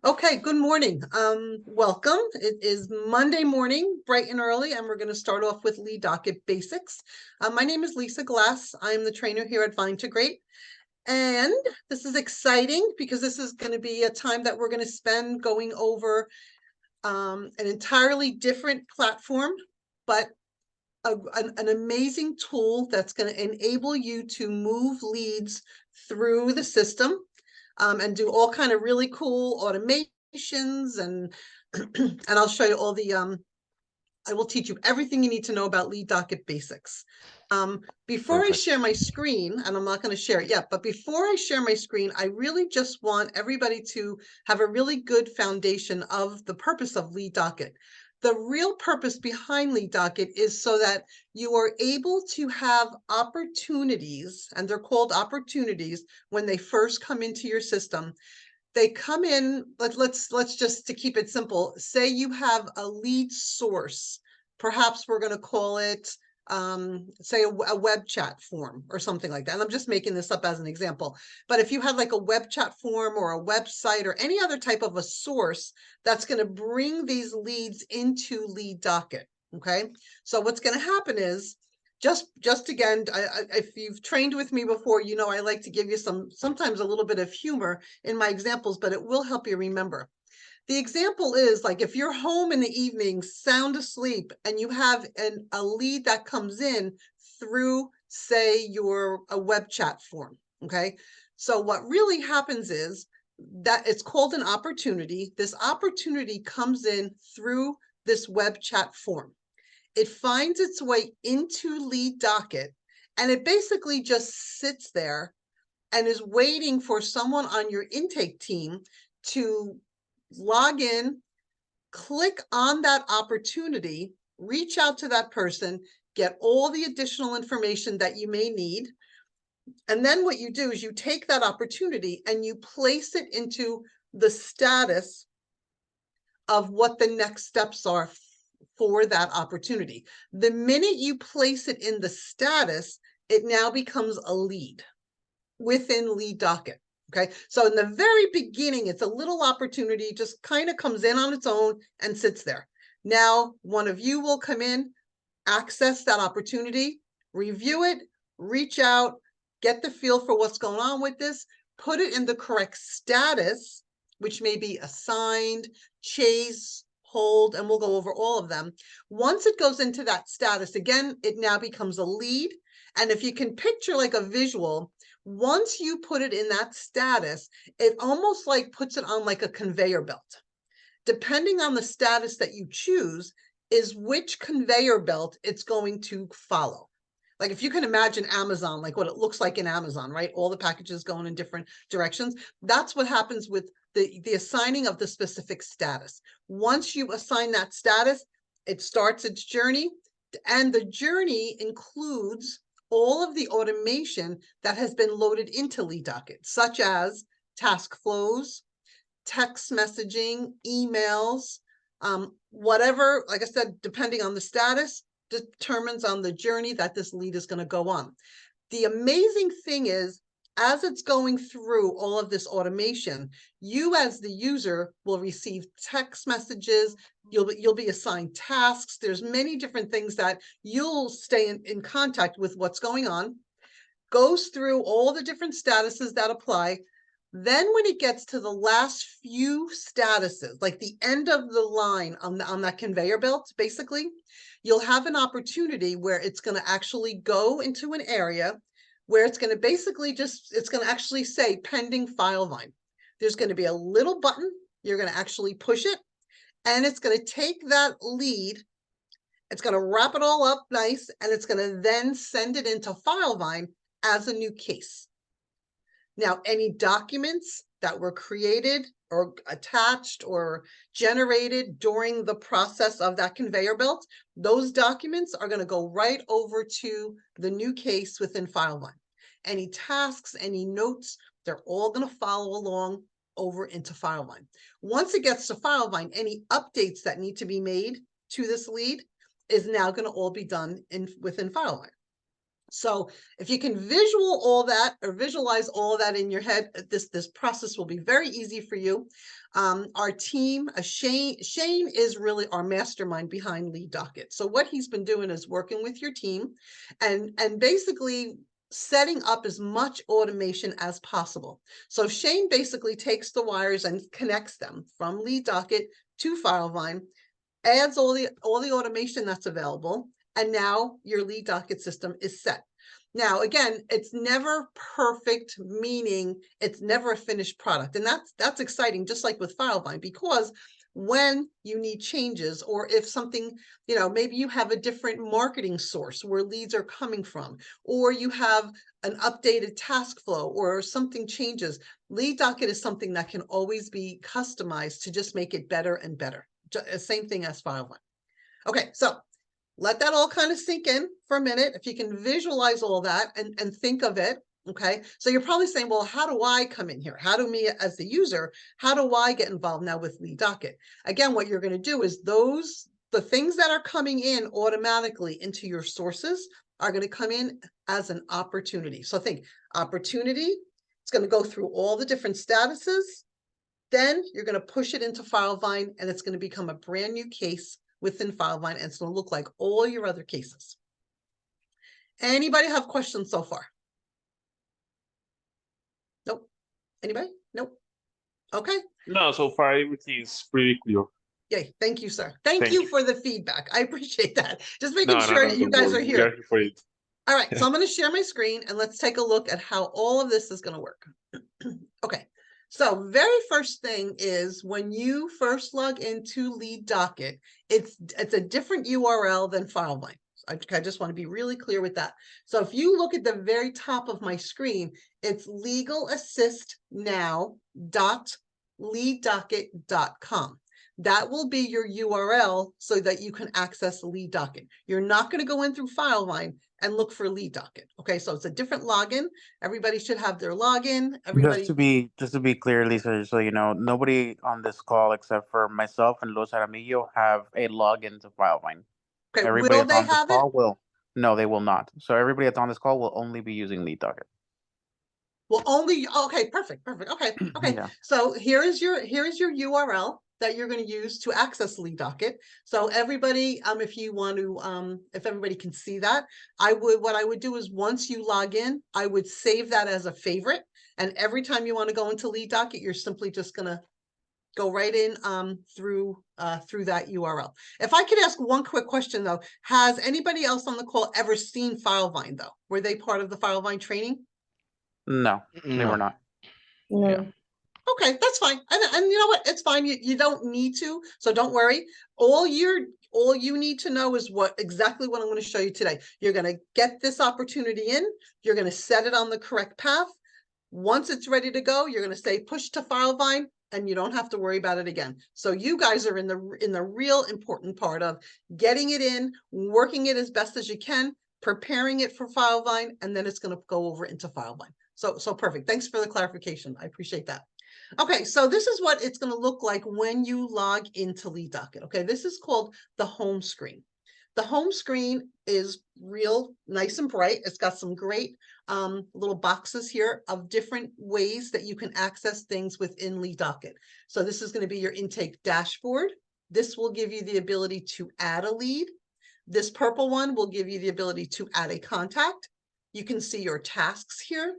Okay, good morning. Welcome. It is Monday morning, bright and early, and we're going to start off with lead docket basics. My name is Lisa Glass. I'm the trainer here at Vine2Great. And this is exciting because this is going to be a time that we're going to spend going over an entirely different platform, but an amazing tool that's going to enable you to move leads through the system and do all kind of really cool automations and and I'll show you all the I will teach you everything you need to know about lead docket basics. Before I Perfect. share my screen, and I'm not going to share it yet, but before I share my screen, I really just want everybody to have a really good foundation of the purpose of lead docket. The real purpose behind lead docket is so that you are able to have opportunities, and they're called opportunities when they first come into your system. They come in, let's just, to keep it simple, say you have a lead source. Perhaps we're going to call it say a web chat form or something like that. And I'm just making this up as an example. But if you had like a web chat form or a website or any other type of a source that's going to bring these leads into lead docket. Okay, so what's going to happen is, just again, if you've trained with me before, you know I like to give you sometimes a little bit of humor in my examples, but it will help you remember. The example is like if you're home in the evening, sound asleep, and you have a lead that comes in through, say, a web chat form. Okay, so what really happens is that it's called an opportunity. This opportunity comes in through this web chat form. It finds its way into lead docket, and it basically just sits there and is waiting for someone on your intake team to log in, click on that opportunity, reach out to that person, get all the additional information that you may need. And then what you do is you take that opportunity and you place it into the status of what the next steps are for that opportunity. The minute you place it in the status, it now becomes a lead within lead docket. Okay, so in the very beginning, it's a little opportunity, just kind of comes in on its own and sits there. Now, one of you will come in, access that opportunity, review it, reach out, get the feel for what's going on with this, put it in the correct status, which may be assigned, chase, hold, and we'll go over all of them. Once it goes into that status, again, it now becomes a lead. And if you can picture like a visual, once you put it in that status, it almost like puts it on like a conveyor belt. Depending on the status that you choose is which conveyor belt it's going to follow. Like if you can imagine Amazon, like what it looks like in Amazon, right? All the packages going in different directions. That's what happens with the assigning of the specific status. Once you assign that status, it starts its journey, and the journey includes all of the automation that has been loaded into lead docket, such as task flows, text messaging, emails, whatever, like I said, depending on the status, determines on the journey that this lead is going to go on. The amazing thing is, as it's going through all of this automation, you as the user will receive text messages, you'll be assigned tasks. There's many different things that you'll stay in contact with what's going on, goes through all the different statuses that apply. Then when it gets to the last few statuses, like the end of the line on that conveyor belt, basically, you'll have an opportunity where it's going to actually go into an area where it's going to basically it's going to actually say pending file vine. There's going to be a little button. You're going to actually push it, and it's going to take that lead. It's going to wrap it all up nice, and it's going to then send it into file vine as a new case. Now, any documents that were created or attached or generated during the process of that conveyor belt, those documents are going to go right over to the new case within FileVine. Any tasks, any notes, they're all going to follow along over into FileVine. Once it gets to FileVine, any updates that need to be made to this lead is now going to all be done within FileVine. So if you can visualize all of that in your head, this process will be very easy for you. Our team, Shane is really our mastermind behind Lead Docket. So what he's been doing is working with your team and basically setting up as much automation as possible. So Shane basically takes the wires and connects them from Lead Docket to FileVine, adds all the automation that's available, and now your Lead Docket system is set. Now, again, it's never perfect, meaning it's never a finished product. And that's exciting, just like with FileVine, because when you need changes, or if something, maybe you have a different marketing source where leads are coming from, or you have an updated task flow or something changes, Lead Docket is something that can always be customized to just make it better and better. Same thing as FileVine. Okay, so let that all kind of sink in for a minute. If you can visualize all that and think of it, okay? So you're probably saying, well, how do I come in here? How do me as the user, how do I get involved now with Lead Docket? Again, what you're going to do is the things that are coming in automatically into your sources are going to come in as an opportunity. So think opportunity, it's going to go through all the different statuses. Then you're going to push it into FileVine, and it's going to become a brand new case within FileVine, and it's going to look like all your other cases. Anybody have questions so far? Nope. Anybody? Nope. Okay. No, so far everything is pretty clear. Yay. Thank you, sir. Thank you for the feedback. I appreciate that. Just making sure that you guys are here. We are here for it. All right. So I'm going to share my screen, and let's take a look at how all of this is going to work. Okay. So very first thing is when you first log into Lead Docket, it's a different URL than FileVine. I just want to be really clear with that. So if you look at the very top of my screen, it's legalassistnow.leaddocket.com. That will be your URL so that you can access Lead Docket. You're not going to go in through FileVine and look for Lead Docket. Okay, so it's a different login. Everybody should have their login. Just to be clear, Lisa, so you know, nobody on this call except for myself and Los Aramillo have a login to FileVine. Okay, everybody will that's they on this have call it? will. No, they will not. So everybody that's on this call will only be using Lead Docket. Well, only okay, perfect. Okay. Yeah. So here is your URL that you're going to use to access Lead Docket. So everybody, if you want to, if everybody can see that, what I would do is once you log in, I would save that as a favorite. And every time you want to go into Lead Docket, you're simply just going to go right in through that URL. If I could ask one quick question though, has anybody else on the call ever seen FileVine though? Were they part of the FileVine training? No, they were not. No. Yeah. Okay, that's fine. And you know what? It's fine. You don't need to, so don't worry. All you need to know is exactly what I'm going to show you today. You're going to get this opportunity in. You're going to set it on the correct path. Once it's ready to go, you're going to say push to FileVine, and you don't have to worry about it again. So you guys are in the real important part of getting it in, working it as best as you can, preparing it for FileVine, and then it's going to go over into FileVine. So perfect. Thanks for the clarification. I appreciate that. Okay, so this is what it's going to look like when you log into Lead Docket. Okay, this is called the home screen. The home screen is real nice and bright. It's got some great little boxes here of different ways that you can access things within Lead Docket. So this is going to be your intake dashboard. This will give you the ability to add a lead. This purple one will give you the ability to add a contact. You can see your tasks here,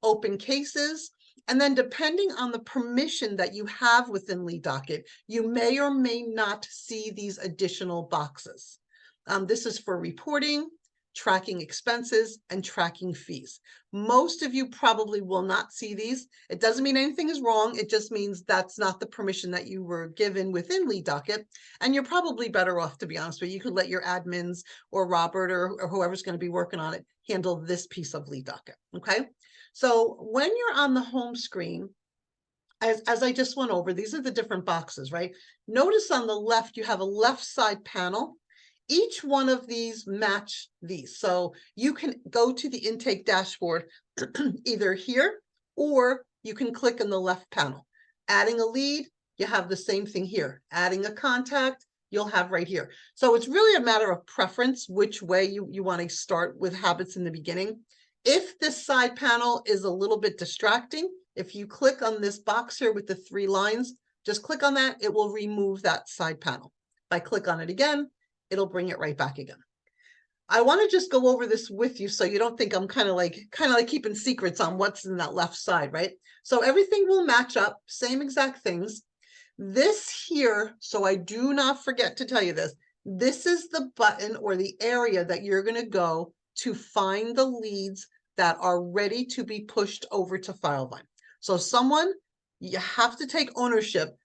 open cases, and then depending on the permission that you have within Lead Docket, you may or may not see these additional boxes. This is for reporting, tracking expenses, and tracking fees. Most of you probably will not see these. It doesn't mean anything is wrong. It just means that's not the permission that you were given within Lead Docket. And you're probably better off, to be honest with you. You could let your admins or Robert or whoever's going to be working on it handle this piece of Lead Docket. Okay. So when you're on the home screen, as I just went over, these are the different boxes, right? Notice on the left, you have a left side panel. Each one of these match these. So you can go to the intake dashboard either here, or you can click in the left panel. Adding a lead, you have the same thing here. Adding a contact, you'll have right here. So it's really a matter of preference, which way you want to start with habits in the beginning. If this side panel is a little bit distracting, if you click on this box here with the 3 lines, just click on that, it will remove that side panel. If I click on it again, it'll bring it right back again. I want to just go over this with you so you don't think I'm kind of like keeping secrets on what's in that left side, right? So everything will match up, same exact things. This here, so I do not forget to tell you this, this is the button or the area that you're going to go to find the leads that are ready to be pushed over to FileVine. So someone, you have to take ownership.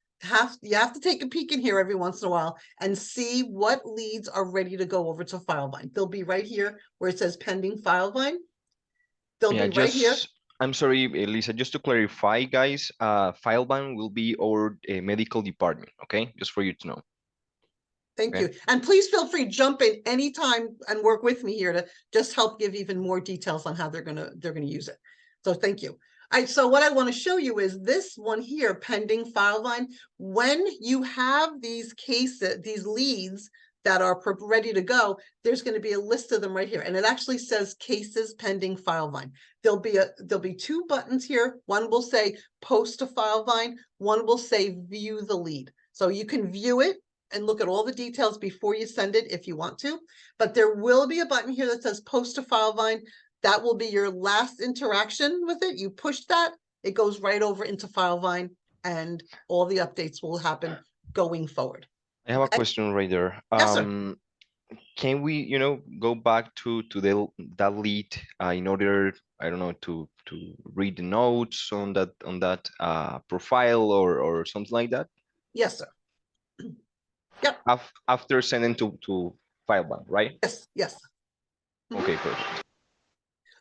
You have to take a peek in here every once in a while and see what leads are ready to go over to FileVine. They'll be right here where it says pending FileVine. They'll be right here. I'm sorry, Lisa, just to clarify, guys, FileVine will be our medical department, okay? Just for you to know. Thank you. And please feel free to jump in anytime and work with me here to just help give even more details on how they're gonna use it. So thank you. So what I want to show you is this one here, pending FileVine. When you have these cases, these leads that are ready to go, there's going to be a list of them right here. And it actually says cases pending FileVine. There'll be 2 buttons here. One will say post to FileVine. One will say view the lead. So you can view it and look at all the details before you send it if you want to. But there will be a button here that says post to FileVine. That will be your last interaction with it. You push that, it goes right over into FileVine, and all the updates will happen going forward. I have a question right there. Yes, sir. Can we, go back to that lead in order, I don't know, to read the notes on that profile or something like that? Yes, sir. Yep. After sending to FileVine, right? Yes. Okay, perfect.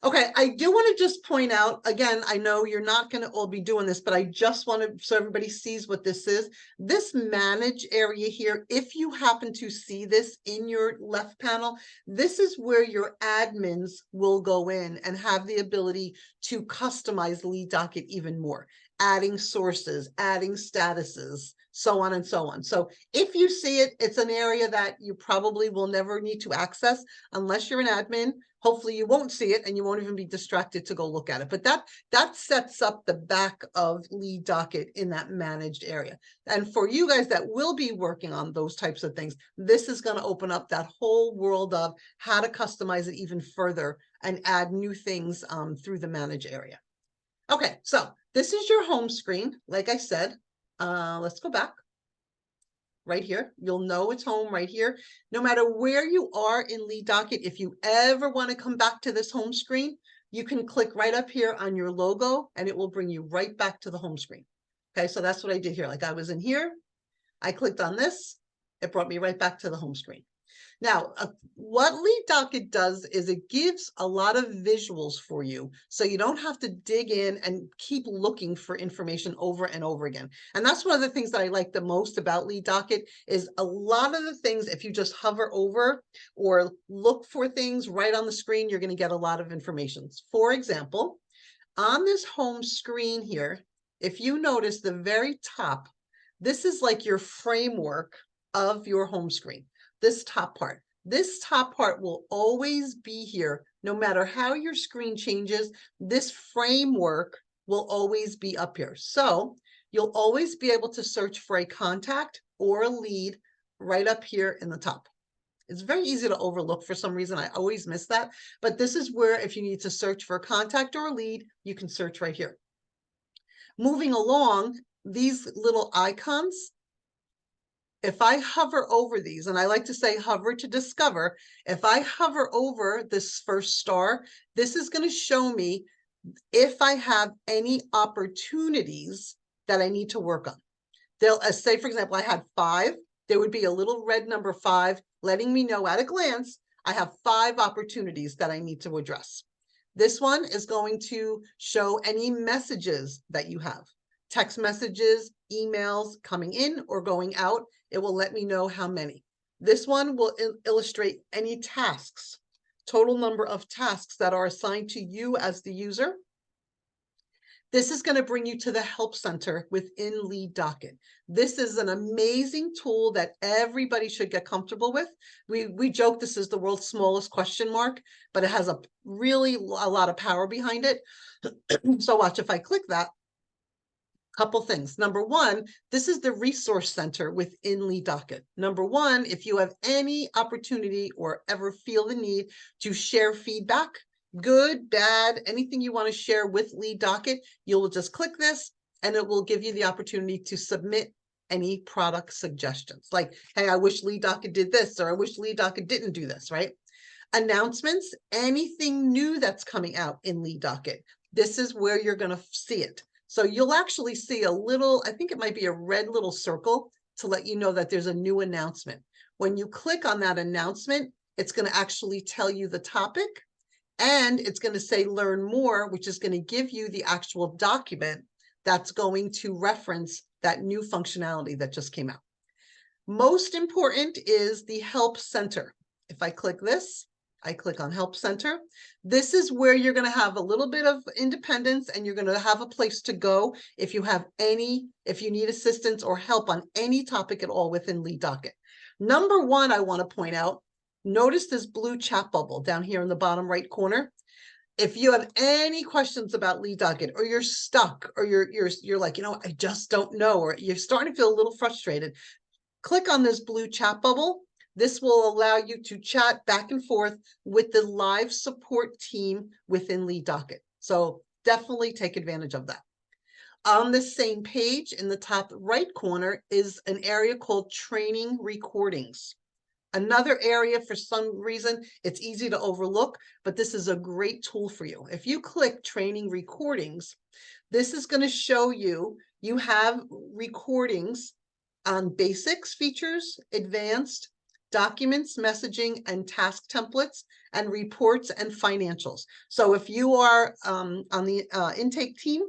Okay, I do want to just point out, again, I know you're not going to all be doing this, but I just want to, so everybody sees what this is. This manage area here, if you happen to see this in your left panel, this is where your admins will go in and have the ability to customize lead docket even more, adding sources, adding statuses, so on and so on. So if you see it, it's an area that you probably will never need to access unless you're an admin. Hopefully you won't see it and you won't even be distracted to go look at it. But that sets up the back of lead docket in that managed area. And for you guys that will be working on those types of things, this is going to open up that whole world of how to customize it even further and add new things through the manage area. Okay, so this is your home screen. Like I said, let's go back. Right here, you'll know it's home right here. No matter where you are in lead docket, if you ever want to come back to this home screen, you can click right up here on your logo and it will bring you right back to the home screen. Okay, so that's what I did here. Like I was in here, I clicked on this, it brought me right back to the home screen. Now, what lead docket does is it gives a lot of visuals for you, so you don't have to dig in and keep looking for information over and over again. And that's one of the things that I like the most about lead docket is a lot of the things, if you just hover over or look for things right on the screen, you're going to get a lot of information. For example, on this home screen here, if you notice the very top, this is like your framework of your home screen. This top part will always be here. No matter how your screen changes, this framework will always be up here. So you'll always be able to search for a contact or a lead right up here in the top. It's very easy to overlook for some reason. I always miss that. But this is where if you need to search for a contact or a lead, you can search right here. Moving along, these little icons, if I hover over these, and I like to say hover to discover, if I hover over this first star, this is going to show me if I have any opportunities that I need to work on. They'll say, for example, I had 5. There would be a little red number 5 letting me know at a glance, I have 5 opportunities that I need to address. This one is going to show any messages that you have. Text messages, emails coming in or going out. It will let me know how many. This one will illustrate any tasks, total number of tasks that are assigned to you as the user. This is going to bring you to the help center within Lead Docket. This is an amazing tool that everybody should get comfortable with. We joke this is the world's smallest question mark, but it has a lot of power behind it. So watch, if I click that, couple things. Number one, this is the resource center within Lead Docket. Number one, if you have any opportunity or ever feel the need to share feedback, good, bad, anything you want to share with Lead Docket, you'll just click this and it will give you the opportunity to submit any product suggestions. Like, hey, I wish Lead Docket did this, or I wish Lead Docket didn't do this, right? Announcements, anything new that's coming out in Lead Docket. This is where you're going to see it. So you'll actually see a little, I think it might be a red little circle to let you know that there's a new announcement. When you click on that announcement, it's going to actually tell you the topic, and it's going to say learn more, which is going to give you the actual document that's going to reference that new functionality that just came out. Most important is the Help Center. If I click this, I click on Help Center. This is where you're going to have a little bit of independence, and you're going to have a place to go if you need assistance or help on any topic at all within Lead Docket. Number one, I want to point out, notice this blue chat bubble down here in the bottom right corner. If you have any questions about Lead Docket, or you're stuck, or you're like, I just don't know, or you're starting to feel a little frustrated, click on this blue chat bubble. This will allow you to chat back and forth with the live support team within Lead Docket. So definitely take advantage of that. On the same page in the top right corner is an area called Training Recordings. Another area, for some reason, it's easy to overlook, but this is a great tool for you. If you click Training Recordings, this is going to show you have recordings on basics features, advanced, documents, messaging, and task templates, and reports and financials. So if you are on the intake team,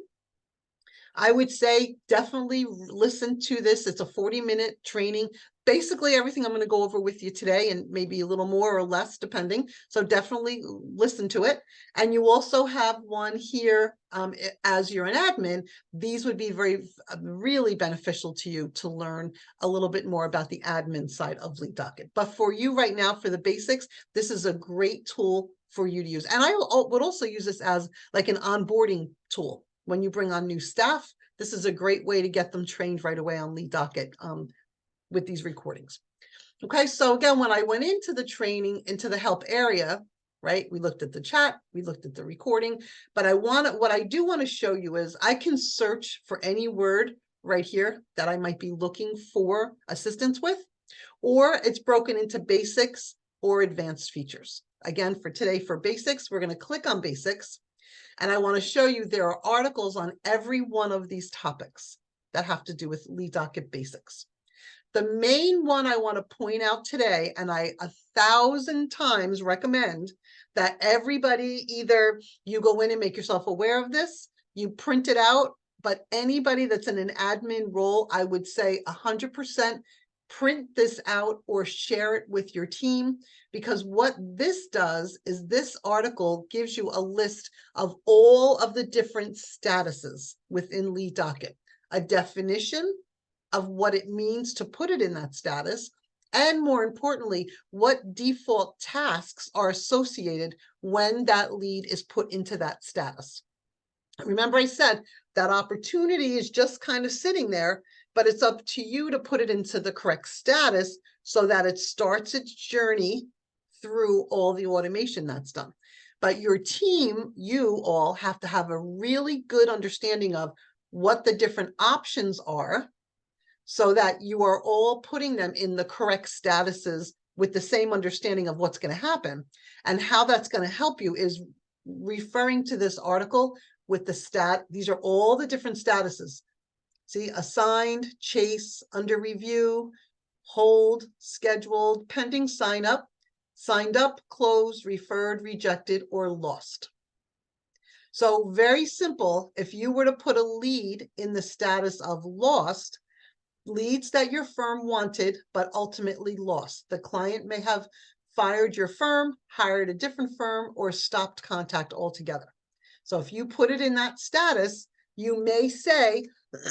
I would say definitely listen to this. It's a 40-minute training. Basically everything I'm going to go over with you today, and maybe a little more or less depending. So definitely listen to it. And you also have one here as you're an admin. These would be really beneficial to you to learn a little bit more about the admin side of Lead Docket. But for you right now, for the basics, this is a great tool for you to use. And I would also use this as like an onboarding tool. When you bring on new staff, this is a great way to get them trained right away on Lead Docket with these recordings. Okay, so again, when I went into the training, into the help area, right, we looked at the chat, we looked at the recording, but what I do want to show you is I can search for any word right here that I might be looking for assistance with, or it's broken into basics or advanced features. Again, for today, for basics, we're going to click on basics. And I want to show you there are articles on every one of these topics that have to do with Lead Docket basics. The main one I want to point out today, and I 1,000 times recommend that everybody, either you go in and make yourself aware of this, you print it out, but anybody that's in an admin role, I would say 100% print this out or share it with your team, because what this does is this article gives you a list of all of the different statuses within Lead Docket, a definition of what it means to put it in that status, and more importantly, what default tasks are associated when that lead is put into that status. Remember, I said that opportunity is just kind of sitting there, but it's up to you to put it into the correct status so that it starts its journey through all the automation that's done. But your team, you all have to have a really good understanding of what the different options are, so that you are all putting them in the correct statuses with the same understanding of what's going to happen. And how that's going to help you is referring to this article with the these are all the different statuses. See, assigned, chase, under review, hold, scheduled, pending sign up, signed up, closed, referred, rejected, or lost. So very simple. If you were to put a lead in the status of lost, leads that your firm wanted, but ultimately lost. The client may have fired your firm, hired a different firm, or stopped contact altogether. So if you put it in that status, You may say,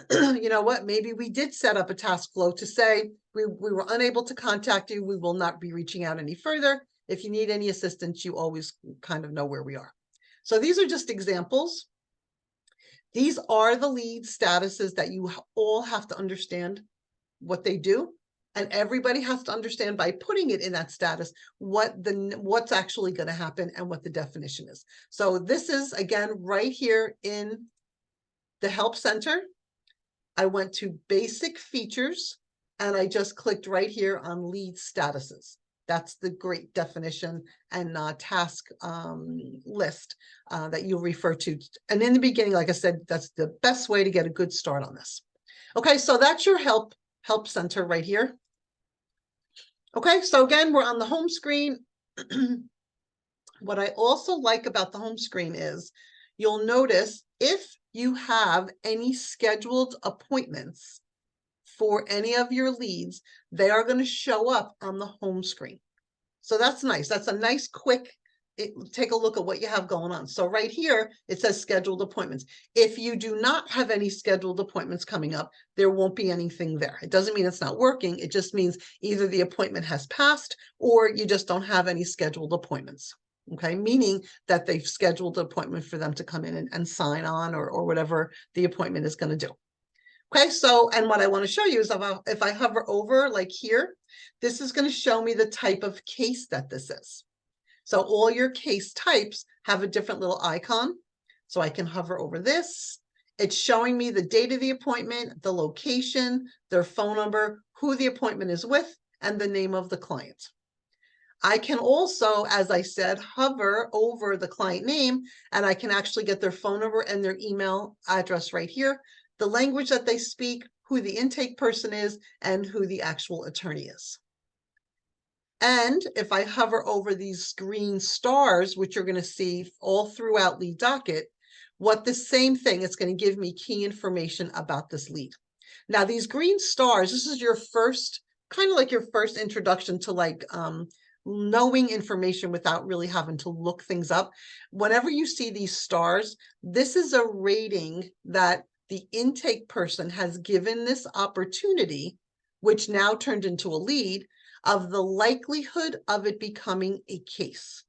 you know what, maybe we did set up a task flow to say, we were unable to contact you. We will not be reaching out any further. If you need any assistance, you always kind of know where we are. So these are just examples. These are the lead statuses that you all have to understand what they do. And everybody has to understand by putting it in that status what's actually going to happen and what the definition is. So this is, again, right here in the Help Center. I went to Basic Features, and I just clicked right here on Lead Statuses. That's the great definition and task list that you'll refer to. And in the beginning, like I said, that's the best way to get a good start on this. Okay, so that's your Help Center right here. Okay, so again, we're on the home screen. What I also like about the home screen is you'll notice if you have any scheduled appointments for any of your leads, they are going to show up on the home screen. So that's nice. That's a nice quick take a look at what you have going on. So right here, it says scheduled appointments. If you do not have any scheduled appointments coming up, there won't be anything there. It doesn't mean it's not working. It just means either the appointment has passed or you just don't have any scheduled appointments. Okay, meaning that they've scheduled an appointment for them to come in and sign on or whatever the appointment is going to do. Okay, so, and what I want to show you is if I hover over like here, this is going to show me the type of case that this is. So all your case types have a different little icon. So I can hover over this. It's showing me the date of the appointment, the location, their phone number, who the appointment is with, and the name of the client. I can also, as I said, hover over the client name, and I can actually get their phone number and their email address right here, the language that they speak, who the intake person is, and who the actual attorney is. And if I hover over these green stars, which you're going to see all throughout Lead Docket, the same thing, it's going to give me key information about this lead. Now, these green stars, this is your first, kind of like your first introduction to like knowing information without really having to look things up. Whenever you see these stars, this is a rating that the intake person has given this opportunity, which now turned into a lead, of the likelihood of it becoming a case.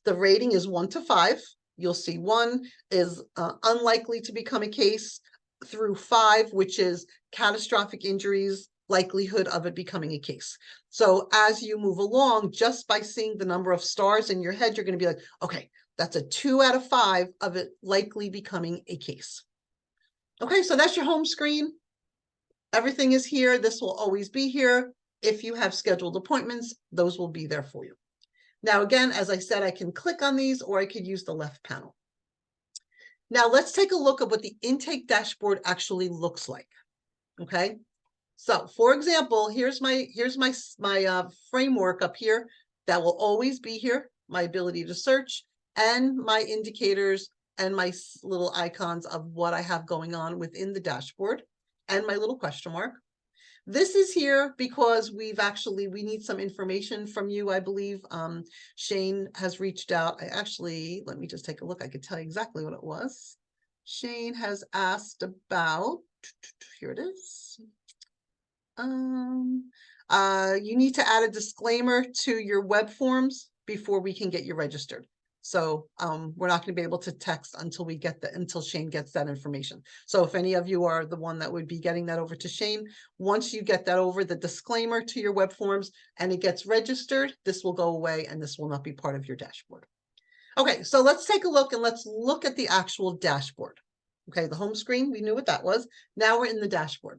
The rating is 1 to 5. You'll see 1 is unlikely to become a case, through 5, which is catastrophic injuries, likelihood of it becoming a case. So as you move along, just by seeing the number of stars in your head, you're going to be like, okay, that's a 2 out of 5 of it likely becoming a case. Okay, so that's your home screen. Everything is here. This will always be here. If you have scheduled appointments, those will be there for you. Now, again, as I said, I can click on these or I could use the left panel. Now, let's take a look at what the intake dashboard actually looks like. Okay, so for example, here's my framework up here that will always be here, my ability to search and my indicators and my little icons of what I have going on within the dashboard and my little question mark. This is here because we need some information from you, I believe. Shane has reached out. Let me just take a look. I could tell you exactly what it was. Shane has asked about, here it is. You need to add a disclaimer to your web forms before we can get you registered. So we're not going to be able to text until Shane gets that information. So if any of you are the one that would be getting that over to Shane, once you get that over, the disclaimer to your web forms, and it gets registered, this will go away and this will not be part of your dashboard. Okay, so let's take a look and let's look at the actual dashboard. Okay, the home screen, we knew what that was. Now we're in the dashboard.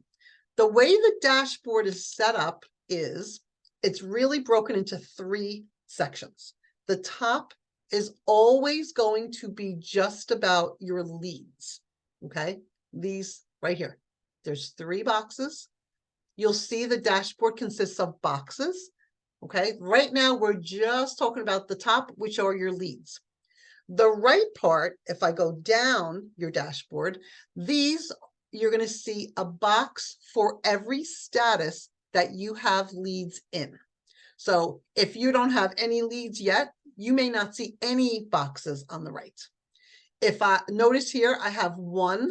The way the dashboard is set up is it's really broken into 3 sections. The top is always going to be just about your leads. Okay, these right here. There's 3 boxes. You'll see the dashboard consists of boxes. Okay, right now we're just talking about the top, which are your leads. The right part, if I go down your dashboard, you're going to see a box for every status that you have leads in. So if you don't have any leads yet, you may not see any boxes on the right. If I notice here, I have one,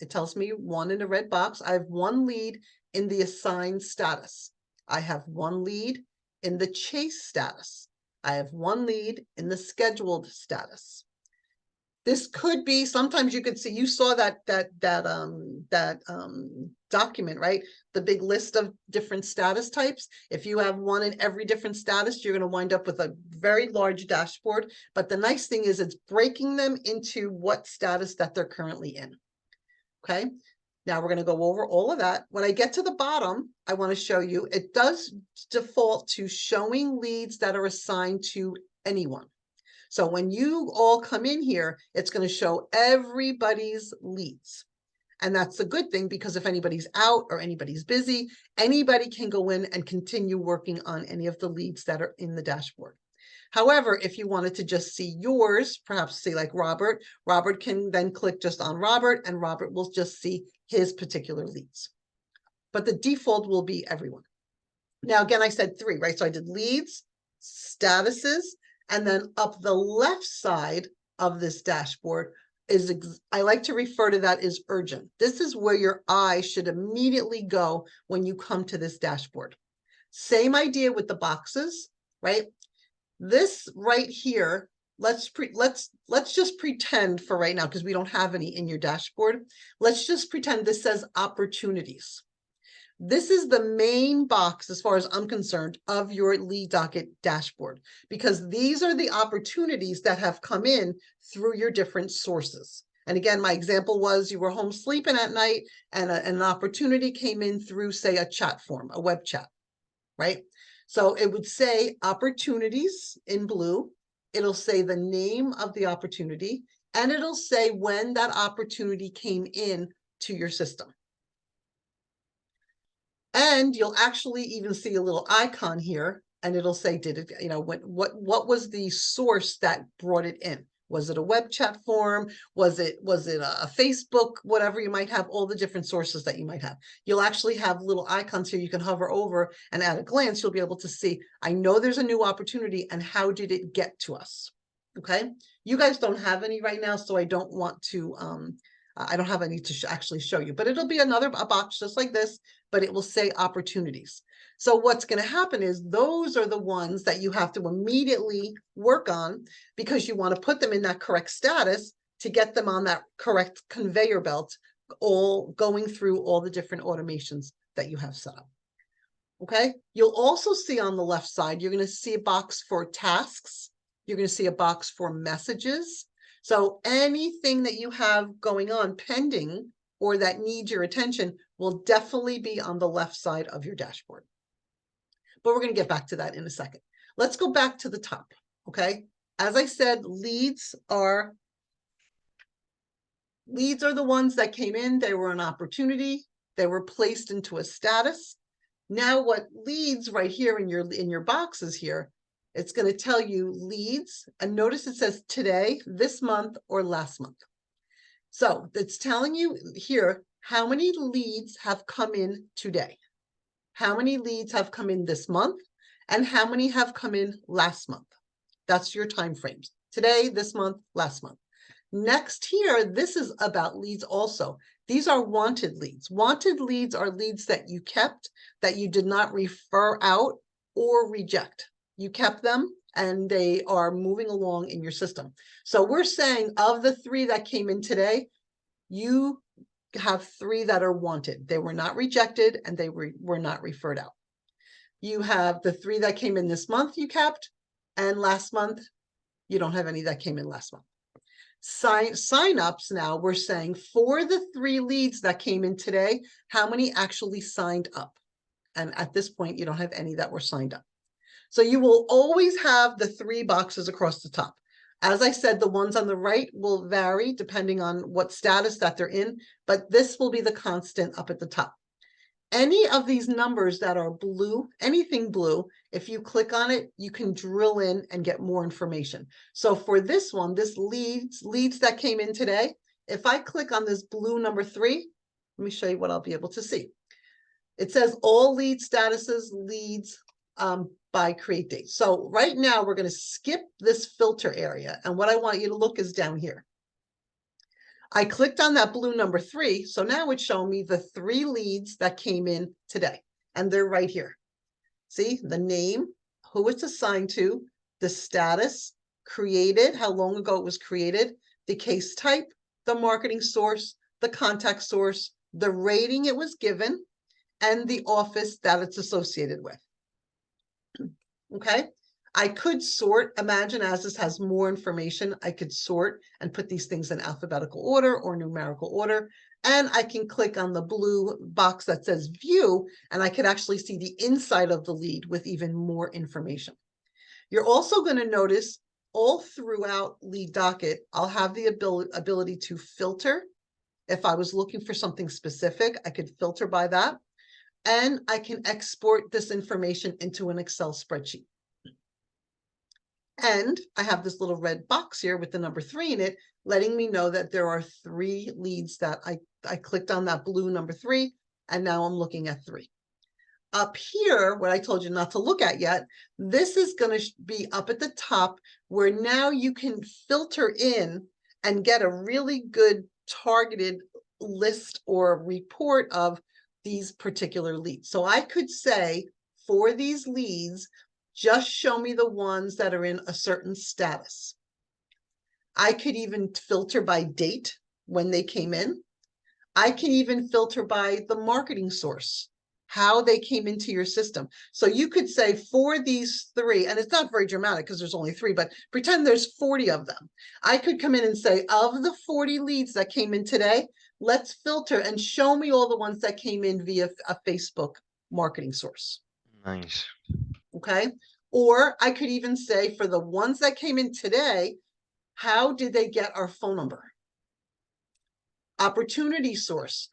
it tells me one in a red box. I have one lead in the assigned status. I have one lead in the chase status. I have one lead in the scheduled status. This could be, sometimes you could see, you saw that document, right? The big list of different status types. If you have one in every different status, you're going to wind up with a very large dashboard. But the nice thing is it's breaking them into what status that they're currently in. Okay. Now we're going to go over all of that. When I get to the bottom, I want to show you, it does default to showing leads that are assigned to anyone. So when you all come in here, it's going to show everybody's leads. And that's a good thing, because if anybody's out or anybody's busy, anybody can go in and continue working on any of the leads that are in the dashboard. However, if you wanted to just see yours, perhaps see like Robert, Robert can then click just on Robert, and Robert will just see his particular leads. But the default will be everyone. Now, again, I said 3, right? So I did leads, statuses, and then up the left side of this dashboard is, I like to refer to that as urgent. This is where your eye should immediately go when you come to this dashboard. Same idea with the boxes, right? This right here, let's just pretend for right now, because we don't have any in your dashboard. Let's just pretend this says opportunities. This is the main box, as far as I'm concerned, of your lead docket dashboard, because these are the opportunities that have come in through your different sources. And again, my example was you were home sleeping at night and an opportunity came in through, say, a chat form, a web chat, right? So it would say opportunities in blue. It'll say the name of the opportunity, and it'll say when that opportunity came in to your system. And you'll actually even see a little icon here, and it'll say, did it, you know, what was the source that brought it in? Was it a web chat form? Was it a Facebook, whatever you might have, all the different sources that you might have. You'll actually have little icons here you can hover over, and at a glance, you'll be able to see, I know there's a new opportunity, and how did it get to us? Okay. You guys don't have any right now, so I don't want to, I don't have any to actually show you, but it'll be a box just like this, but it will say opportunities. So what's going to happen is those are the ones that you have to immediately work on, because you want to put them in that correct status to get them on that correct conveyor belt, all going through all the different automations that you have set up. Okay. You'll also see on the left side, you're going to see a box for tasks. You're going to see a box for messages. So anything that you have going on pending or that needs your attention will definitely be on the left side of your dashboard. But we're going to get back to that in a second. Let's go back to the top, okay? As I said, leads are the ones that came in. They were an opportunity. They were placed into a status. Now what leads right here in your boxes here, it's going to tell you leads, and notice it says today, this month, or last month. So it's telling you here how many leads have come in today, how many leads have come in this month, and how many have come in last month. That's your time frames. Today, this month, last month. Next here, this is about leads also. These are wanted leads. Wanted leads are leads that you kept, that you did not refer out or reject. You kept them and they are moving along in your system. So we're saying of the 3 that came in today, you have 3 that are wanted. They were not rejected and they were not referred out. You have the 3 that came in this month you kept, and last month, you don't have any that came in last month. Sign-ups now, we're saying for the 3 leads that came in today, how many actually signed up? And at this point, you don't have any that were signed up. So you will always have the 3 boxes across the top. As I said, the ones on the right will vary depending on what status that they're in, but this will be the constant up at the top. Any of these numbers that are blue, anything blue, if you click on it, you can drill in and get more information. So for this one, this leads that came in today, if I click on this blue number 3, let me show you what I'll be able to see. It says all lead statuses, leads by create date. So right now we're going to skip this filter area. And what I want you to look is down here. I clicked on that blue number 3. So now it's showing me the 3 leads that came in today. And they're right here. See the name, who it's assigned to, the status, created, how long ago it was created, the case type, the marketing source, the contact source, the rating it was given, and the office that it's associated with. Okay. I could sort, imagine as this has more information, I could sort and put these things in alphabetical order or numerical order. And I can click on the blue box that says view, and I can actually see the inside of the lead with even more information. You're also going to notice all throughout lead docket, I'll have the ability to filter. If I was looking for something specific, I could filter by that. And I can export this information into an Excel spreadsheet. And I have this little red box here with the number 3 in it, letting me know that there are 3 leads that I clicked on that blue number 3, and now I'm looking at 3. Up here, what I told you not to look at yet, this is going to be up at the top where now you can filter in and get a really good targeted list or report of these particular leads. So I could say for these leads, just show me the ones that are in a certain status. I could even filter by date when they came in. I can even filter by the marketing source, how they came into your system. So you could say for these 3, and it's not very dramatic because there's only 3, but pretend there's 40 of them. I could come in and say, of the 40 leads that came in today, let's filter and show me all the ones that came in via a Facebook marketing source. Nice. Okay. Or I could even say for the ones that came in today, how did they get our phone number? Opportunity source.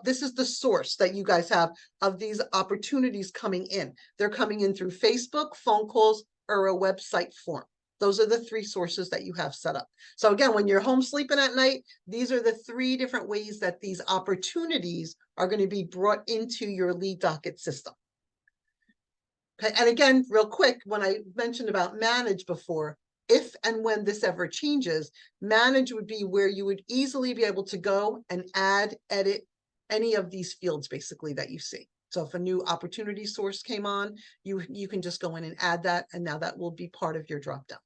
This is the source that you guys have of these opportunities coming in. They're coming in through Facebook, phone calls, or a website form. Those are the 3 sources that you have set up. So again, when you're home sleeping at night, these are the 3 different ways that these opportunities are going to be brought into your lead docket system. Okay, and again, real quick, when I mentioned about manage before, if and when this ever changes, manage would be where you would easily be able to go and add, edit any of these fields basically that you see. So if a new opportunity source came on, you can just go in and add that, and now that will be part of your dropdown.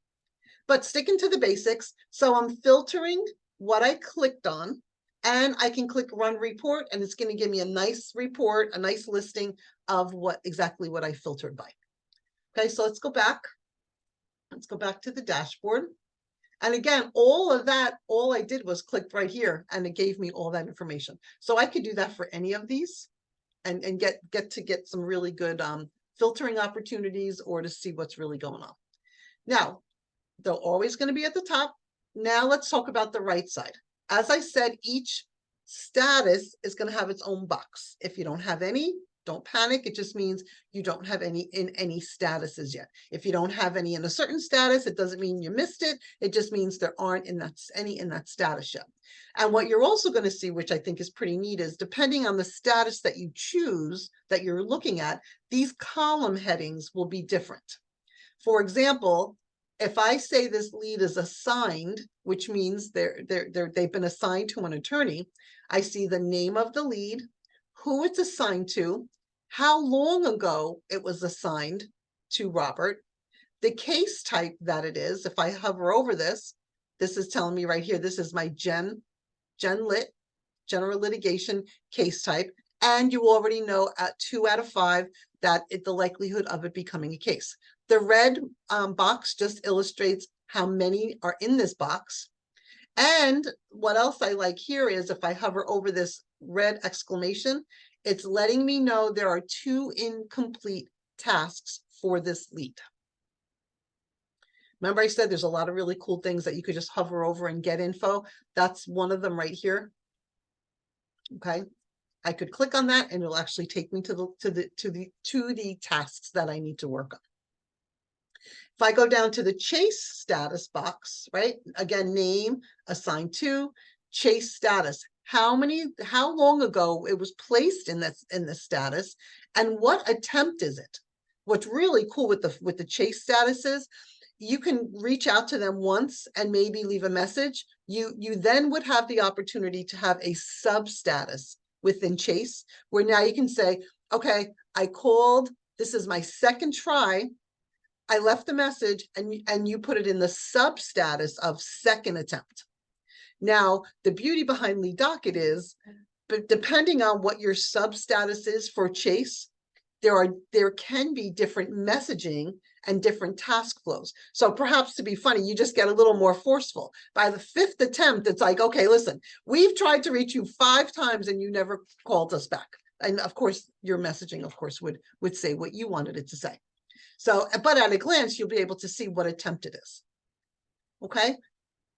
But sticking to the basics, so I'm filtering what I clicked on, and I can click run report, and it's going to give me a nice report, a nice listing of exactly what I filtered by. Okay, so let's go back. Let's go back to the dashboard. And again, all of that, all I did was click right here, and it gave me all that information. So I could do that for any of these and get some really good filtering opportunities or to see what's really going on. Now, they're always going to be at the top. Now let's talk about the right side. As I said, each status is going to have its own box. If you don't have any, don't panic. It just means you don't have any in any statuses yet. If you don't have any in a certain status, it doesn't mean you missed it. It just means there aren't any in that status yet. And what you're also going to see, which I think is pretty neat, is depending on the status that you choose that you're looking at, these column headings will be different. For example, if I say this lead is assigned, which means they've been assigned to an attorney, I see the name of the lead, who it's assigned to, how long ago it was assigned to Robert, the case type that it is. If I hover over this, this is telling me right here, this is my Gen Lit, general litigation case type. And you already know at 2 out of 5 that the likelihood of it becoming a case. The red box just illustrates how many are in this box. And what else I like here is if I hover over this red exclamation, it's letting me know there are 2 incomplete tasks for this lead. Remember I said there's a lot of really cool things that you could just hover over and get info. That's one of them right here. Okay. I could click on that and it'll actually take me to the tasks that I need to work on. If I go down to the chase status box, right? Again, name, assigned to, chase status. How long ago it was placed in this status, and what attempt is it? What's really cool with the chase status is you can reach out to them once and maybe leave a message. You then would have the opportunity to have a sub status within Chase, where now you can say, okay, I called, this is my second try, I left the message, and you put it in the sub status of second attempt. Now, the beauty behind lead docket is, but depending on what your sub status is for Chase, there can be different messaging and different task flows. So perhaps to be funny, you just get a little more forceful. By the 5th attempt, it's like, okay, listen, we've tried to reach you 5 times and you never called us back. And of course, your messaging, of course, would say what you wanted it to say. So, but at a glance, you'll be able to see what attempt it is. Okay.